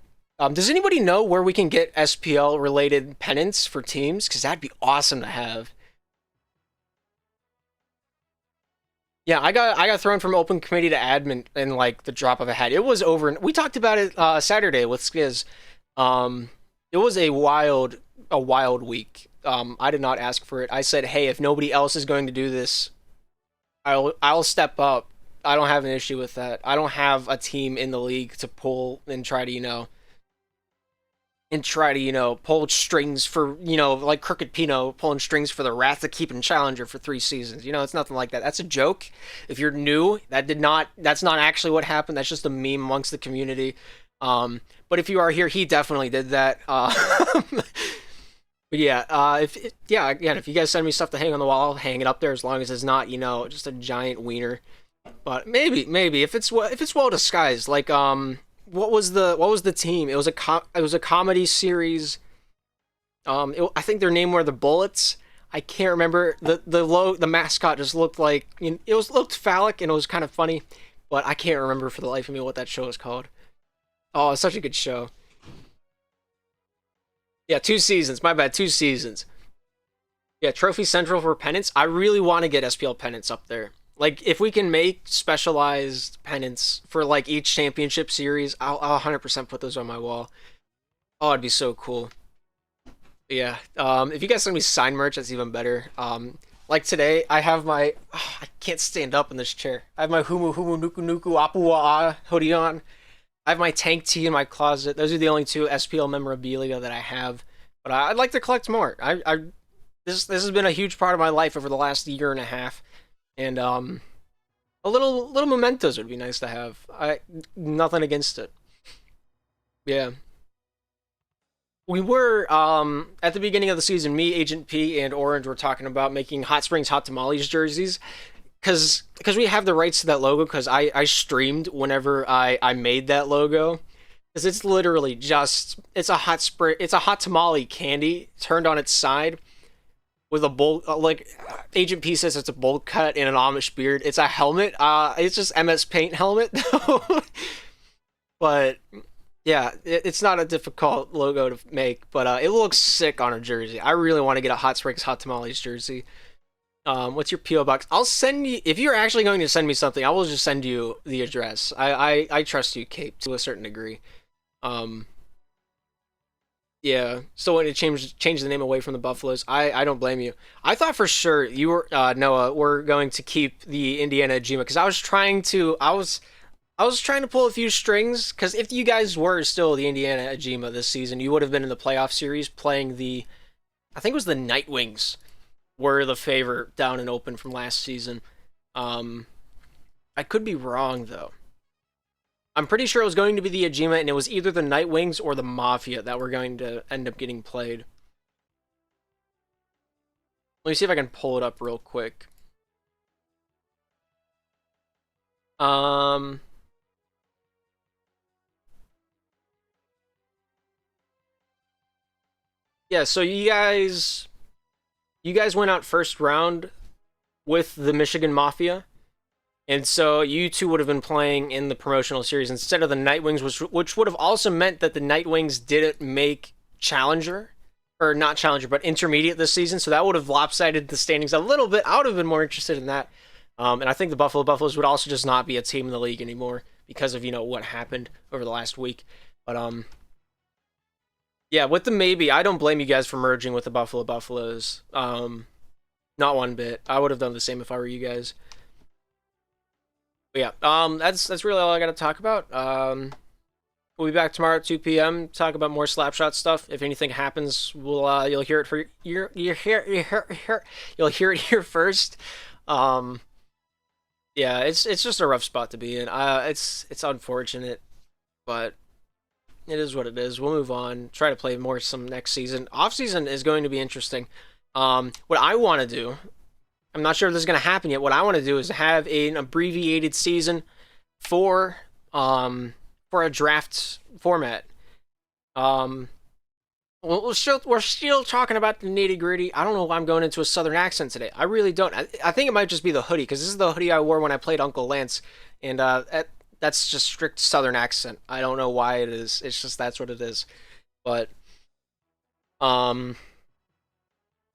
Does anybody know where we can get SPL related pennants for teams? Because that'd be awesome to have. Yeah, I got thrown from open committee to admin in like the drop of a hat. It was over. We talked about it Saturday with Skiz. It was a wild week. I did not ask for it. I said, hey, if nobody else is going to do this, I'll step up. I don't have an issue with that. I don't have a team in the league to pull and try to pull strings for, like Crooked Pino pulling strings for the Wrath of Keeping Challenger for 3 seasons. It's nothing like that. That's a joke. If you're new, that's not actually what happened. That's just a meme amongst the community. But if you are here, he definitely did that. But if you guys send me stuff to hang on the wall, I'll hang it up there as long as it's not, just a giant wiener. But maybe if it's well disguised, like what was the team? It was a comedy series. I think their name were the Bullets. I can't remember the mascot just looked like looked phallic and it was kind of funny, but I can't remember for the life of me what that show was called. Oh, it's such a good show. Yeah, 2 seasons. My bad, 2 seasons. Yeah, Trophy Central for pennants. I really want to get SPL pennants up there. Like, if we can make specialized pennants for like each championship series, I'll 100% put those on my wall. Oh, it'd be so cool. Yeah. If you guys send me signed merch, that's even better. Like today, I have my. Oh, I can't stand up in this chair. I have my Humu Humu Nuku Nuku Apua hoodie on. I have my tank tee in my closet. Those are the only two SPL memorabilia that I have. But I'd like to collect more. This has been a huge part of my life over the last year and a half, and a little mementos would be nice to have. I Nothing against it. Yeah. We were at the beginning of the season, me, Agent P, and Orange were talking about making Hot Springs Hot Tamales jerseys because we have the rights to that logo because I streamed whenever I made that logo because it's literally just it's a hot tamale candy turned on its side with a bowl like Agent P says it's a bowl cut and an Amish beard. It's a helmet. It's just MS Paint helmet but yeah, it's not a difficult logo to make, but it looks sick on a jersey. I really want to get a Hot Springs Hot Tamales jersey. What's your PO box? I'll send you if you're actually going to send me something. I will just send you the address. I trust you, Cape, to a certain degree. Um, yeah. So when it changed the name away from the Buffaloes, I don't blame you. I thought for sure you were Noah were going to keep the Indiana Ejima because I was trying to pull a few strings because if you guys were still the Indiana Ejima this season, you would have been in the playoff series playing I think it was the Nightwings were the favorite down and open from last season. Um, I could be wrong though. I'm pretty sure it was going to be the Ejima, and it was either the Nightwings or the Mafia that were going to end up getting played. Let me see if I can pull it up real quick. Um, yeah. So you guys went out first round with the Michigan Mafia. And so you two would have been playing in the promotional series instead of the Nightwings, which would have also meant that the Nightwings didn't make Challenger, or not Challenger, but Intermediate this season. So that would have lopsided the standings a little bit. I would have been more interested in that. And I think the Buffalo Buffaloes would also just not be a team in the league anymore because of what happened over the last week. But yeah, with the maybe, I don't blame you guys for merging with the Buffalo Buffaloes. Not one bit. I would have done the same if I were you guys. But yeah, that's really all I got to talk about. We'll be back tomorrow at 2 p.m. Talk about more Slapshot stuff. If anything happens, you'll hear it for you'll hear it here first. Um, yeah, it's just a rough spot to be in. It's unfortunate, but it is what it is. We'll move on. Try to play more some next season. Off season is going to be interesting. What I want to do, I'm not sure if this is going to happen yet. What I want to do is have an abbreviated season for a draft format. Um, we're still talking about the nitty gritty. I don't know why I'm going into a southern accent today. I really don't. I think it might just be the hoodie because this is the hoodie I wore when I played Uncle Lance, and that's just strict southern accent. I don't know why it is. It's just that's what it is. But um,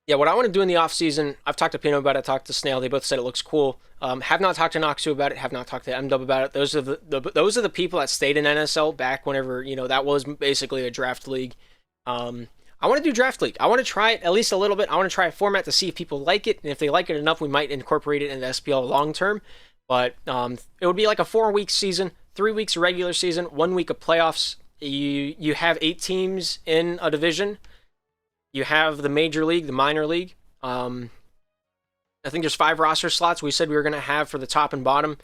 yeah, what I want to do in the off season, I've talked to Pino about it. I talked to Snail. They both said it looks cool. Have not talked to Noxu about it. Have not talked to MW about it. Those are the people that stayed in NSL back whenever that was basically a draft league. I want to do draft league. I want to try it at least a little bit. I want to try a format to see if people like it, and if they like it enough, we might incorporate it in the SPL long term. But it would be like a 4-week season, 3 weeks of regular season, 1 week of playoffs. You have 8 teams in a division. You have the major league, the minor league. I think there's 5 roster slots we said we were going to have for the top and bottom.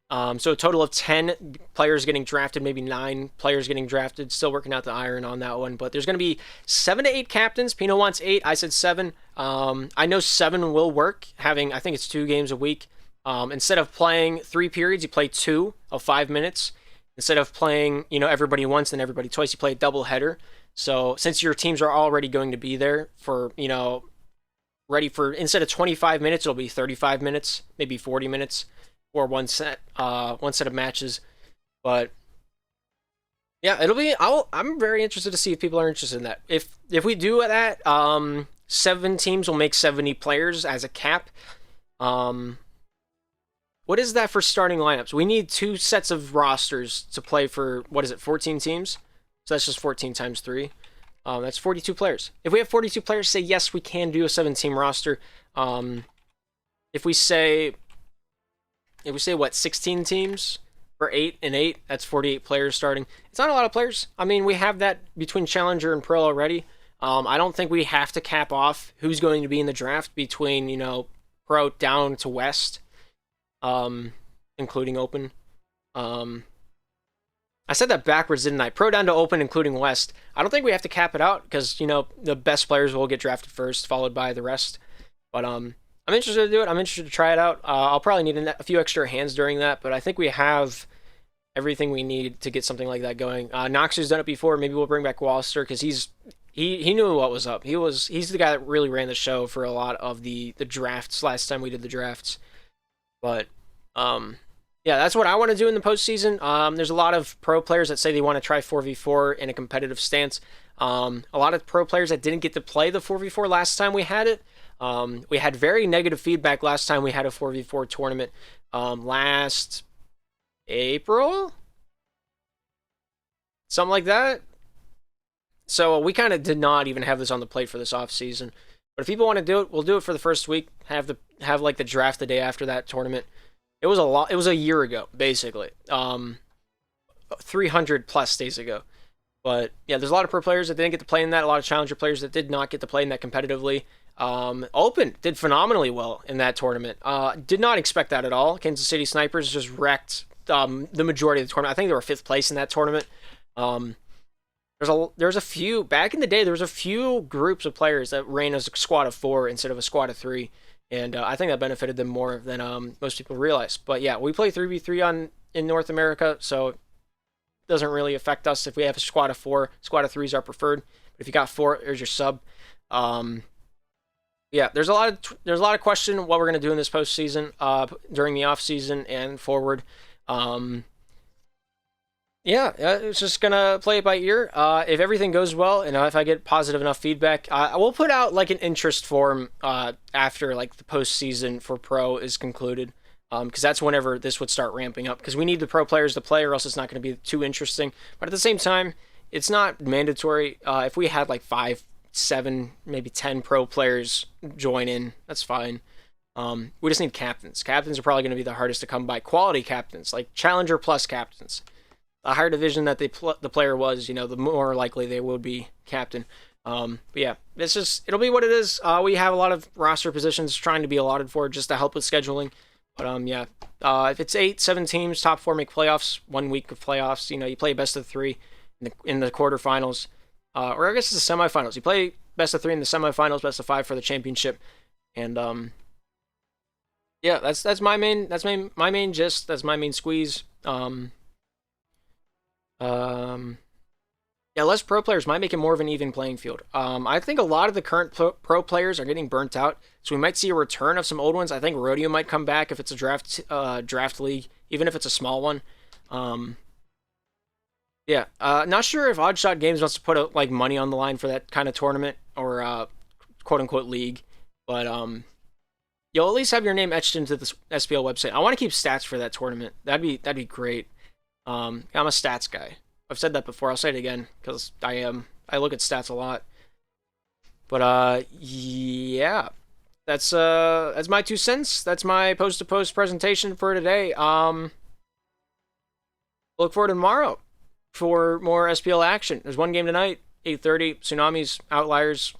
So a total of 10 players getting drafted, maybe 9 players getting drafted. Still working out the iron on that one. But there's going to be 7 to 8 captains. Pino wants 8. I said 7. I know 7 will work, having, I think it's 2 games a week. Instead of playing 3 periods, you play 2 of 5 minutes. Instead of playing, everybody once and everybody twice, you play a double header. So since your teams are already going to be there for, ready for, instead of 25 minutes, it'll be 35 minutes, maybe 40 minutes for one set of matches. But yeah, I'm very interested to see if people are interested in that. If we do that, 7 teams will make 70 players as a cap. Um, what is that for starting lineups? We need 2 sets of rosters to play for, what is it, 14 teams? So that's just 14 times 3. That's 42 players. If we have 42 players, say yes, we can do a 7-team roster. If we say what, 16 teams for 8 and 8, that's 48 players starting. It's not a lot of players. I mean, we have that between Challenger and Pro already. I don't think we have to cap off who's going to be in the draft between, Pro down to West, including Open. I said that backwards, didn't I? Pro down to Open, including West. I don't think we have to cap it out because, the best players will get drafted first, followed by the rest. But I'm interested to do it. I'm interested to try it out. I'll probably need a few extra hands during that, but I think we have everything we need to get something like that going. Noxer's done it before. Maybe we'll bring back Wallister because he knew what was up. He's the guy that really ran the show for a lot of the drafts last time we did the drafts. But yeah, that's what I want to do in the postseason. There's a lot of pro players that say they want to try 4v4 in a competitive stance. A lot of pro players that didn't get to play the 4v4 last time we had it. We had very negative feedback last time we had a 4v4 tournament last April? Something like that. So we kind of did not even have this on the plate for this off season. But if people want to do it, we'll do it for the first week. Have like the draft the day after that tournament. It was a lot. It was a year ago, basically. 300 plus days ago. But yeah, there's a lot of pro players that didn't get to play in that. A lot of challenger players that did not get to play in that competitively. Open did phenomenally well in that tournament. Did not expect that at all. Kansas City Snipers just wrecked the majority of the tournament. I think they were 5th place in that tournament. There's a few back in the day. There was a few groups of players that ran as a squad of 4 instead of a squad of 3, and I think that benefited them more than most people realize. But yeah, we play 3v3 in North America, so it doesn't really affect us if we have a squad of 4. Squad of 3 is our preferred. But if you got 4, there's your sub. Yeah, there's a lot of question what we're gonna do in this postseason, during the off season and forward. Yeah, it's just gonna play it by ear. If everything goes well, and if I get positive enough feedback, I will put out like an interest form after like the postseason for pro is concluded, because that's whenever this would start ramping up. Because we need the pro players to play, or else it's not going to be too interesting. But at the same time, it's not mandatory. If we had like 5, 7, maybe 10 pro players join in, that's fine. We just need captains. Captains are probably going to be the hardest to come by. Quality captains, like Challenger plus captains. The higher division that the player was, the more likely they would be captain. But yeah, it'll be what it is. We have a lot of roster positions trying to be allotted for just to help with scheduling. But yeah, if it's 8, 7 teams, top 4 make playoffs, 1 week of playoffs. You play best of 3 in the quarterfinals, or I guess it's the semifinals. You play best of 3 in the semifinals, best of 5 for the championship, and yeah, that's my main gist. That's my main squeeze. Yeah, less pro players might make it more of an even playing field. I think a lot of the current pro players are getting burnt out, so we might see a return of some old ones. I think Rodeo might come back if it's a draft league, even if it's a small one. Yeah, not sure if Oddshot Games wants to put like money on the line for that kind of tournament or quote unquote league, but you'll at least have your name etched into the SPL website. I want to keep stats for that tournament. That'd be great. I'm a stats guy. I've said that before. I'll say it again because I am. I look at stats a lot. But yeah, that's my 2 cents. That's my post to post presentation for today. Look forward to tomorrow for more SPL action. There's one game tonight, 8:30. Tsunamis, Outliers.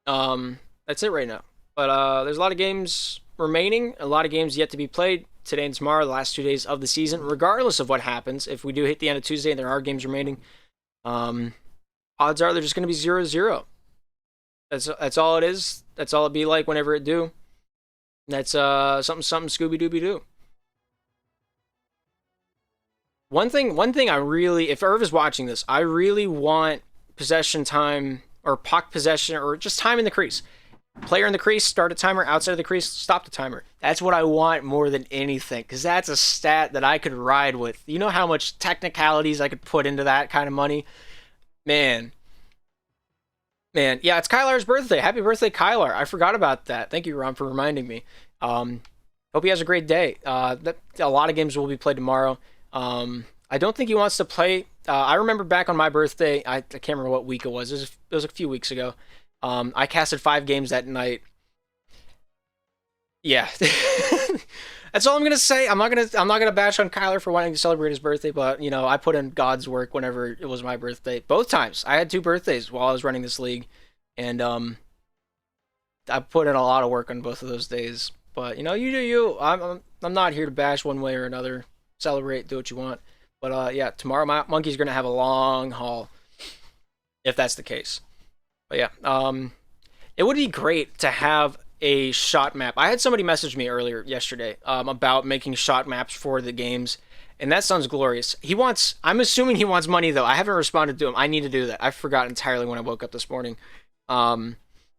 That's it right now. But there's a lot of games remaining. A lot of games yet to be played. Today and tomorrow, the last 2 days of the season, regardless of what happens. If we do hit the end of Tuesday and there are games remaining, odds are they're just going to be 0-0. That's all it is. That's all it be like whenever it do. That's something Scooby-Dooby-Doo. One thing I really, if Irv is watching this, I really want possession time or puck possession or just time in the crease. Player in the crease, start a timer. Outside of the crease, stop the timer. That's what I want more than anything, because that's a stat that I could ride with. You know how much technicalities I could put into that kind of money? Man. Man, yeah, it's Kylar's birthday. Happy birthday, Kylar. I forgot about that. Thank you, Ron, for reminding me. Um, Hope he has a great day. A lot of games will be played tomorrow. I don't think he wants to play. I remember back on my birthday, I can't remember what week it was. It was a few weeks ago. I casted 5 games that night. Yeah. That's all I'm gonna say. I'm not gonna bash on Kyler for wanting to celebrate his birthday, but I put in God's work whenever it was my birthday. Both times. I had 2 birthdays while I was running this league. And I put in a lot of work on both of those days. But you do you. I'm not here to bash one way or another. Celebrate, do what you want. But yeah, tomorrow my monkey's gonna have a long haul if that's the case. But yeah, it would be great to have a shot map. I had somebody message me earlier yesterday about making shot maps for the games, and that sounds glorious. He wants. I'm assuming he wants money though. I haven't responded to him. I need to do that. I forgot entirely when I woke up this morning. Um,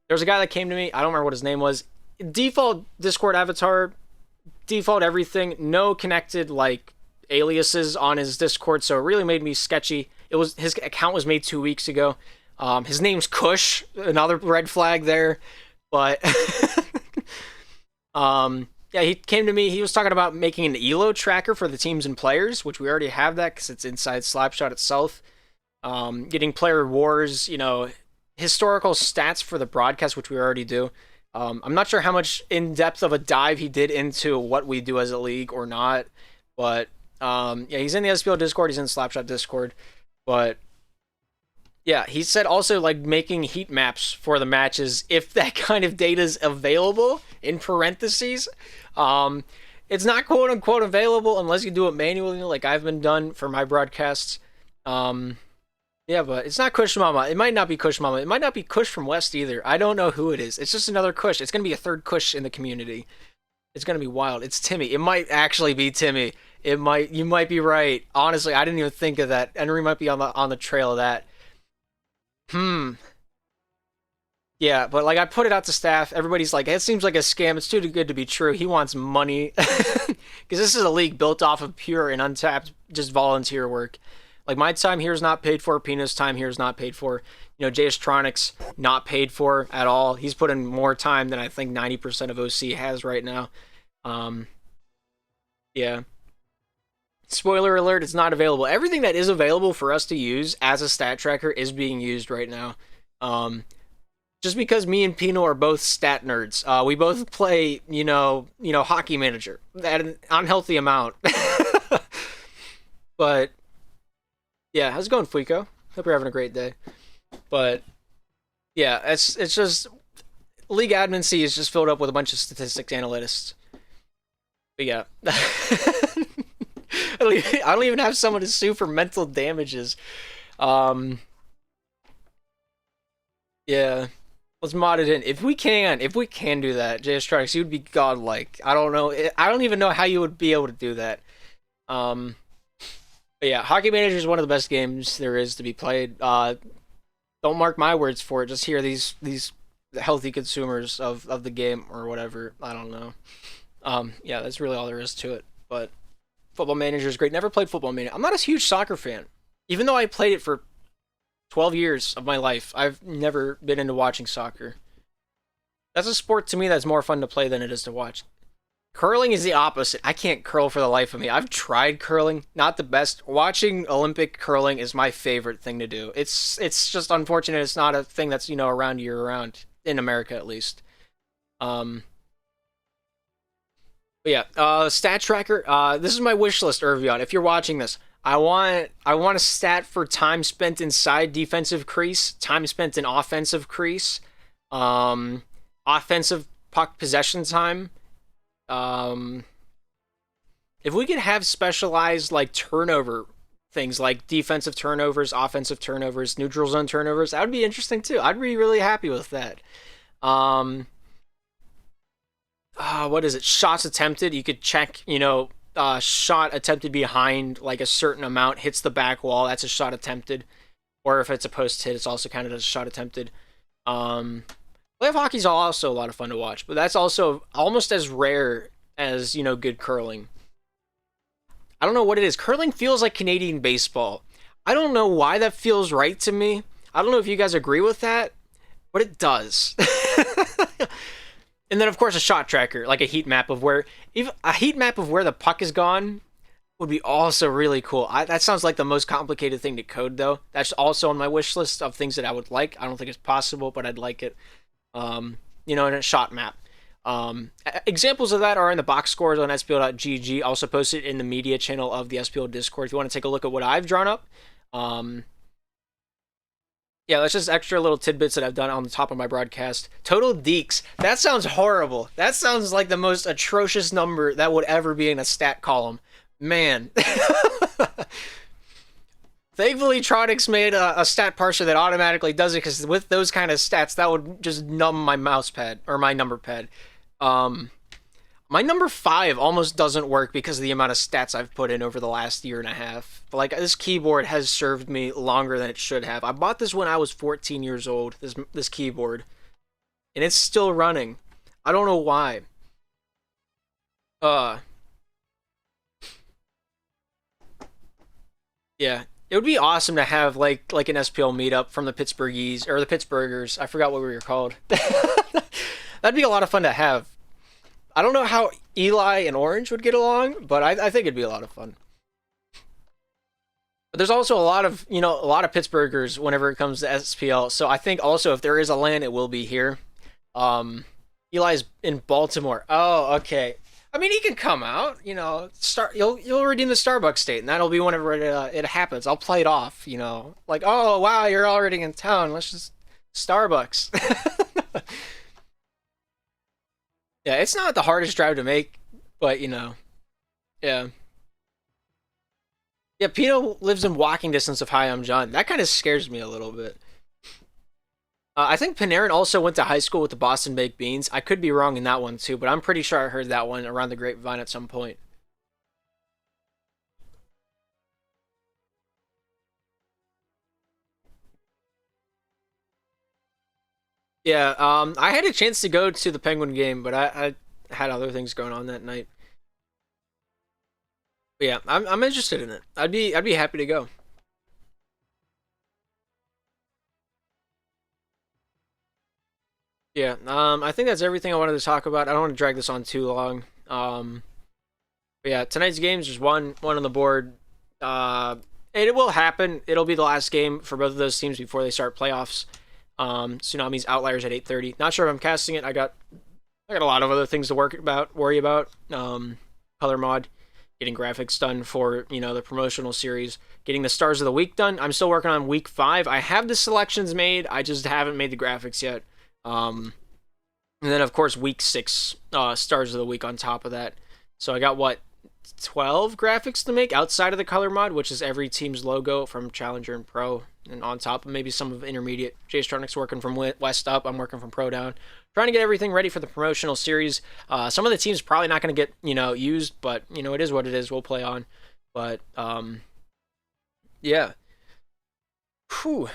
there was a guy that came to me. I don't remember what his name was. Default Discord avatar, default everything. No connected like aliases on his Discord, so it really made me sketchy. It was his account was made 2 weeks ago. His name's Kush, another red flag there. But yeah, he came to me. He was talking about making an ELO tracker for the teams and players, which we already have that because it's inside Slapshot itself. Getting player wars, historical stats for the broadcast, which we already do. I'm not sure how much in depth of a dive he did into what we do as a league or not, but yeah, he's in the SPL Discord. He's in Slapshot Discord, but yeah, he said also like making heat maps for the matches if that kind of data is available. In parentheses, it's not quote unquote available unless you do it manually, like I've been done for my broadcasts. Yeah, but it's not Kush Mama. It might not be Kush Mama. It might not be Kush from West either. I don't know who it is. It's just another Kush. It's gonna be a third Kush in the community. It's gonna be wild. It's Timmy. It might actually be Timmy. It might. You might be right. Honestly, I didn't even think of that. Henry might be on the trail of that. Hmm. Yeah, but like I put it out to staff. Everybody's like, it seems like a scam. It's too good to be true. He wants money because this is a league built off of pure and untapped just volunteer work. Like my time here is not paid for. Pina's time here is not paid for. JS Tronics not paid for at all. He's put in more time than I think 90% of OC has right now. Um, yeah. Spoiler alert, it's not available. Everything that is available for us to use as a stat tracker is being used right now. Um, just because me and Pino are both stat nerds. We both play, Hockey Manager at an unhealthy amount. But yeah, how's it going, Fuiko? Hope you're having a great day. But yeah, it's just League Admin C is just filled up with a bunch of statistics analysts. But yeah. I don't even have someone to sue for mental damages. Um, yeah, let's mod it in if we can. If we can do that, JS Strikes, you would be godlike. I don't know. I don't even know how you would be able to do that. But yeah, Hockey Manager is one of the best games there is to be played. Don't mark my words for it. Just hear these healthy consumers of the game or whatever. I don't know. Yeah, that's really all there is to it. But Football Manager is great. Never played Football Manager. I'm not a huge soccer fan. Even though I played it for 12 years of my life, I've never been into watching soccer. That's a sport to me that's more fun to play than it is to watch. Curling is the opposite. I can't curl for the life of me. I've tried curling, not the best. Watching Olympic curling is my favorite thing to do. It's just unfortunate it's not a thing that's, around year round in America at least. But yeah, stat tracker. This is my wish list, Irvion. If you're watching this, I want a stat for time spent inside defensive crease, time spent in offensive crease, offensive puck possession time. If we could have specialized like turnover things like defensive turnovers, offensive turnovers, neutral zone turnovers, that would be interesting too. I'd be really happy with that. What is it? Shots attempted. You could check, shot attempted behind like a certain amount hits the back wall. That's a shot attempted. Or if it's a post hit, it's also counted as a shot attempted. Playoff hockey's also a lot of fun to watch, but that's also almost as rare as, good curling. I don't know what it is. Curling feels like Canadian baseball. I don't know why that feels right to me. I don't know if you guys agree with that. but it does. And then of course a shot tracker, like a heat map of where even a heat map of where the puck is gone would be also really cool. That sounds like the most complicated thing to code though. That's also on my wish list of things that I would like. I don't think it's possible, but I'd like it. In a shot map. Examples of that are in the box scores on SPL.gg. Also posted in the media channel of the SPL Discord if you want to take a look at what I've drawn up. Yeah, that's just extra little tidbits that I've done on the top of my broadcast. Total deeks. That sounds horrible. That sounds like the most atrocious number that would ever be in a stat column. Man. Thankfully, Tronix made a stat parser that automatically does it, because with those kind of stats, that would just numb my mouse pad, or my number pad. My number 5 almost doesn't work because of the amount of stats I've put in over the last year and a half. Like, this keyboard has served me longer than it should have. I bought this when I was 14 years old, this keyboard. And it's still running. I don't know why. Yeah. It would be awesome to have, like an SPL meetup from the Pittsburghese, or the Pittsburghers. I forgot what we were called. That'd be a lot of fun to have. I don't know how Eli and Orange would get along, but I think it'd be a lot of fun. But there's also a lot of Pittsburghers whenever it comes to SPL. So I think also if there is a LAN, it will be here. Eli's in Baltimore. Oh, okay. I mean, he can come out. You'll redeem the Starbucks state, and that'll be whenever it happens. I'll play it off. Like, oh wow, you're already in town. Let's just Starbucks. Yeah, it's not the hardest drive to make, but yeah. Yeah, Pino lives in walking distance of Hi, I'm John. That kind of scares me a little bit. I think Panarin also went to high school with the Boston Baked Beans. I could be wrong in that one too, but I'm pretty sure I heard that one around the grapevine at some point. Yeah, I had a chance to go to the Penguin game, but I had other things going on that night. But yeah, I'm interested in it. I'd be happy to go. Yeah, I think that's everything I wanted to talk about. I don't want to drag this on too long. But yeah, tonight's games, there's one on the board. It will happen. It'll be the last game for both of those teams before they start playoffs. Tsunami's Outliers at 8:30. Not sure if I'm casting it. I got a lot of other things to worry about. Color mod, getting graphics done for the promotional series, getting the stars of the week done. I'm still working on week 5. I have the selections made. I just haven't made the graphics yet. And then of course week 6 stars of the week on top of that. So I got 12 graphics to make outside of the color mod, which is every team's logo from Challenger and Pro, and on top of maybe some of Intermediate. Jaystronics working from West up. I'm working from Pro down. Trying to get everything ready for the promotional series. Some of the teams probably not going to get used, but it is what it is. We'll play on. But yeah. Whew.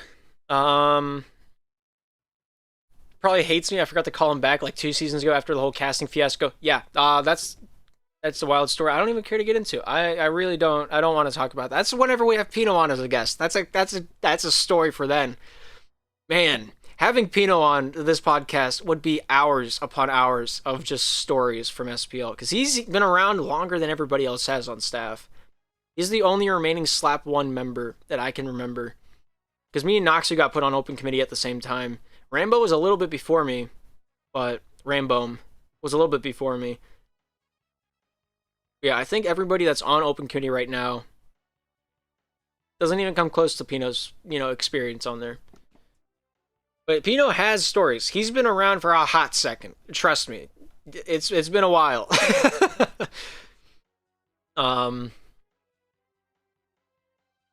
Probably hates me. I forgot to call him back like 2 seasons ago after the whole casting fiasco. Yeah, that's a wild story. I don't even care to get into. I really don't. I don't want to talk about that. That's whenever we have Pino on as a guest. That's a story for then. Man, having Pino on this podcast would be hours upon hours of just stories from SPL, because he's been around longer than everybody else has on staff. He's the only remaining Slap 1 member that I can remember, because me and Noxu got put on open committee at the same time. Rambo was a little bit before me, but Rambo was a little bit before me. Yeah, I think everybody that's on open committee right now doesn't even come close to Pino's, experience on there. But Pino has stories. He's been around for a hot second. Trust me. It's been a while.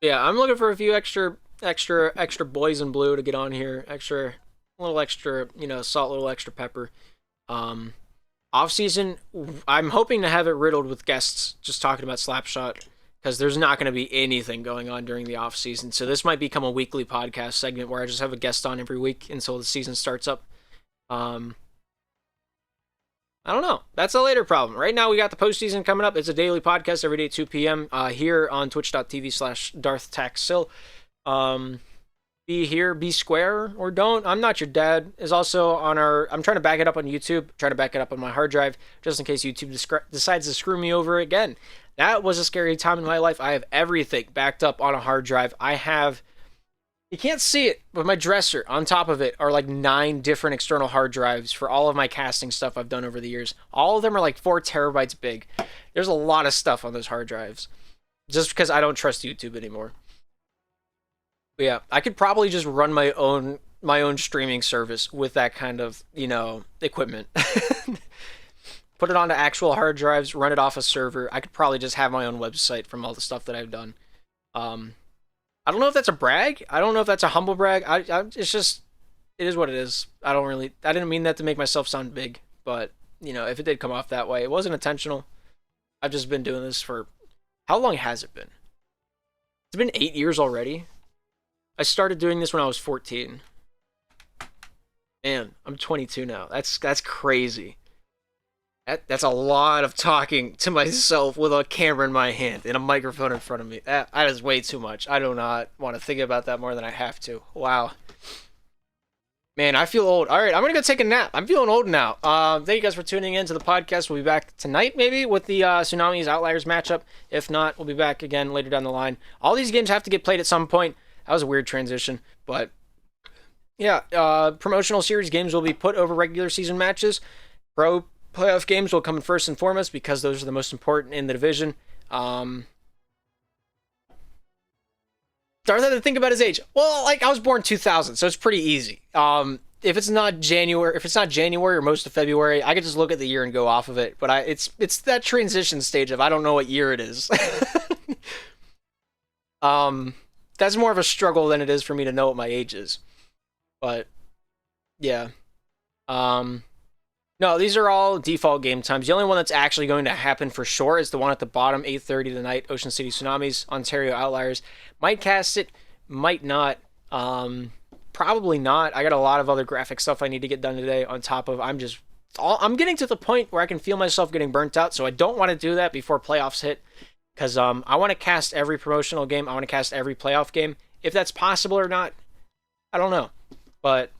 Yeah, I'm looking for a few extra boys in blue to get on here. A little extra, salt, a little extra pepper. Off season, I'm hoping to have it riddled with guests just talking about Slapshot, because there's not going to be anything going on during the off season. So this might become a weekly podcast segment where I just have a guest on every week until the season starts up. I don't know. That's a later problem. Right now we got the postseason coming up. It's a daily podcast every day at 2 p.m. Here on twitch.tv/DarthTaxsil. be here, be square, or don't. I'm Not Your Dad is also on our. I'm trying to back it up on YouTube, trying to back it up on my hard drive, just in case YouTube decides to screw me over again. That was a scary time in my life. I have everything backed up on a hard drive. I have. You can't see it, but my dresser on top of it are like 9 different external hard drives for all of my casting stuff I've done over the years. All of them are like 4 terabytes big. There's a lot of stuff on those hard drives, just because I don't trust YouTube anymore. But yeah, I could probably just run my own streaming service with that kind of, equipment. Put it onto actual hard drives, run it off a server. I could probably just have my own website from all the stuff that I've done. Um, I don't know if that's a brag. I don't know if that's a humble brag. It's just, it is what it is. I didn't mean that to make myself sound big, but if it did come off that way, it wasn't intentional. I've just been doing this for, how long has it been? It's been 8 years already. I started doing this when I was 14. Man, I'm 22 now. That's crazy. That's a lot of talking to myself with a camera in my hand and a microphone in front of me. That is way too much. I do not want to think about that more than I have to. Wow. Man, I feel old. All right, I'm going to go take a nap. I'm feeling old now. Thank you guys for tuning in to the podcast. We'll be back tonight, maybe, with the Tsunamis Outliers matchup. If not, we'll be back again later down the line. All these games have to get played at some point. That was a weird transition, but yeah, promotional series games will be put over regular season matches. Pro playoff games will come in first and foremost because those are the most important in the division. Darth had to think about his age. Well, like, I was born 2000, so it's pretty easy. If it's not January or most of February, I could just look at the year and go off of it. But it's that transition stage of I don't know what year it is. That's more of a struggle than it is for me to know what my age is. But yeah. No, these are all default game times. The only one that's actually going to happen for sure is the one at the bottom, 8:30 tonight, Ocean City Tsunamis, Ontario Outliers. Might cast it, might not. Probably not. I got a lot of other graphic stuff I need to get done today on top of I'm getting to the point where I can feel myself getting burnt out, so I don't want to do that before playoffs hit. Because I want to cast every promotional game. I want to cast every playoff game. If that's possible or not, I don't know. But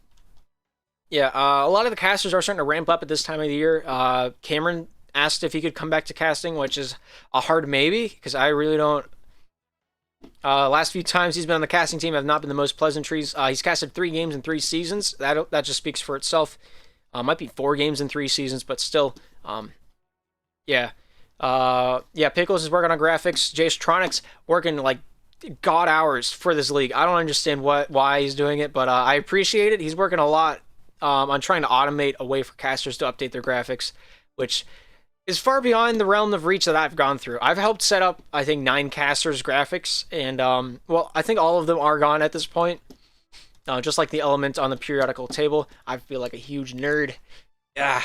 yeah, a lot of the casters are starting to ramp up at this time of the year. Cameron asked if he could come back to casting, which is a hard maybe, because I really don't. Last few times he's been on the casting team have not been the most pleasantries. He's casted 3 games in 3 seasons. That just speaks for itself. Might be 4 games in 3 seasons, but still, yeah. Pickles is working on graphics. Jace Tronics working like god hours for this league. I don't understand why he's doing it, but I appreciate it. He's working a lot on trying to automate a way for casters to update their graphics, which is far beyond the realm of reach that I've gone through. I've helped set up, I think, 9 casters' graphics, and I think all of them are gone at this point. Just like the element on the periodical table. I feel like a huge nerd. Yeah.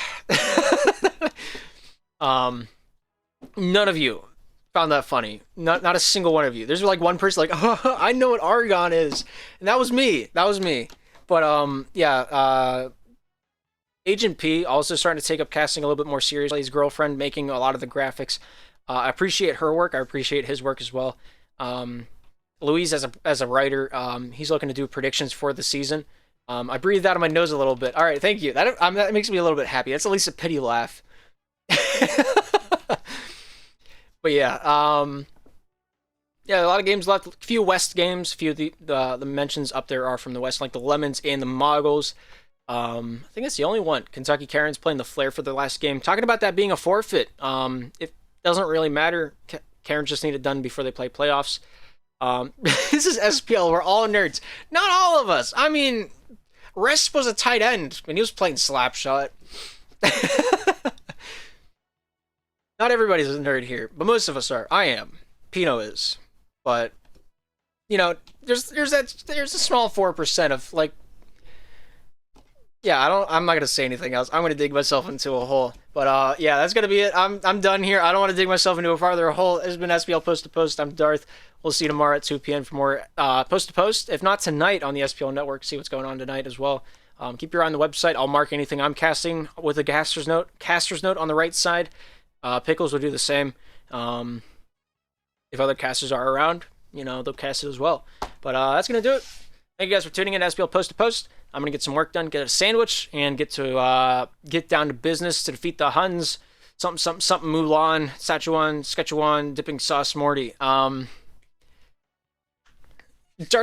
None of you found that funny. Not a single one of you. There's like one person like, oh, I know what Argon is. And that was me. But, Agent P also starting to take up casting a little bit more seriously. His girlfriend making a lot of the graphics. I appreciate her work. I appreciate his work as well. Louise as a writer, he's looking to do predictions for the season. I breathed out of my nose a little bit. All right, thank you. That makes me a little bit happy. That's at least a pity laugh. But yeah, a lot of games left. A few West games. A few of the mentions up there are from the West, like the Lemons and the Moggles. I think that's the only one. Kentucky Karen's playing the Flare for their last game. Talking about that being a forfeit. It doesn't really matter. Karen just need it done before they play playoffs. This is SPL. We're all nerds. Not all of us. I mean, Rest was a tight end when he was playing Slapshot. Not everybody's a nerd here, but most of us are. I am. Pino is. But, there's a small 4% of, like, yeah, I'm not going to say anything else. I'm going to dig myself into a hole. But, yeah, that's going to be it. I'm done here. I don't want to dig myself into a farther hole. This has been SPL Post to Post. I'm Darth. We'll see you tomorrow at 2 p.m. for more Post to Post. If not tonight on the SPL Network, see what's going on tonight as well. Keep your eye on the website. I'll mark anything I'm casting with a caster's note on the right side. Pickles will do the same. If other casters are around, they'll cast it as well. But that's going to do it. Thank you guys for tuning in to SPL Post to Post. I'm going to get some work done, get a sandwich, and get down to business to defeat the Huns. Something, Mulan, Szechuan, dipping sauce, Morty. Darth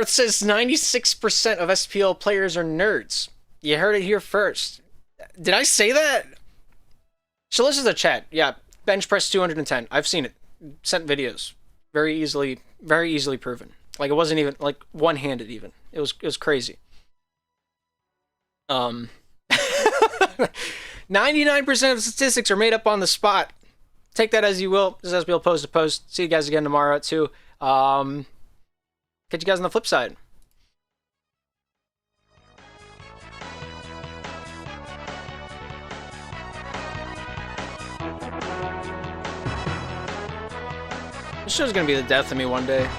says 96% of SPL players are nerds. You heard it here first. Did I say that? So this is the chat. Yeah, bench press 210. I've seen it. Sent videos. Very easily proven. Like it wasn't even like one-handed even. It was crazy. 99% of statistics are made up on the spot. Take that as you will. This is SPL Post to Post. See you guys again tomorrow at 2. Catch you guys on the flip side. This show's gonna be the death of me one day.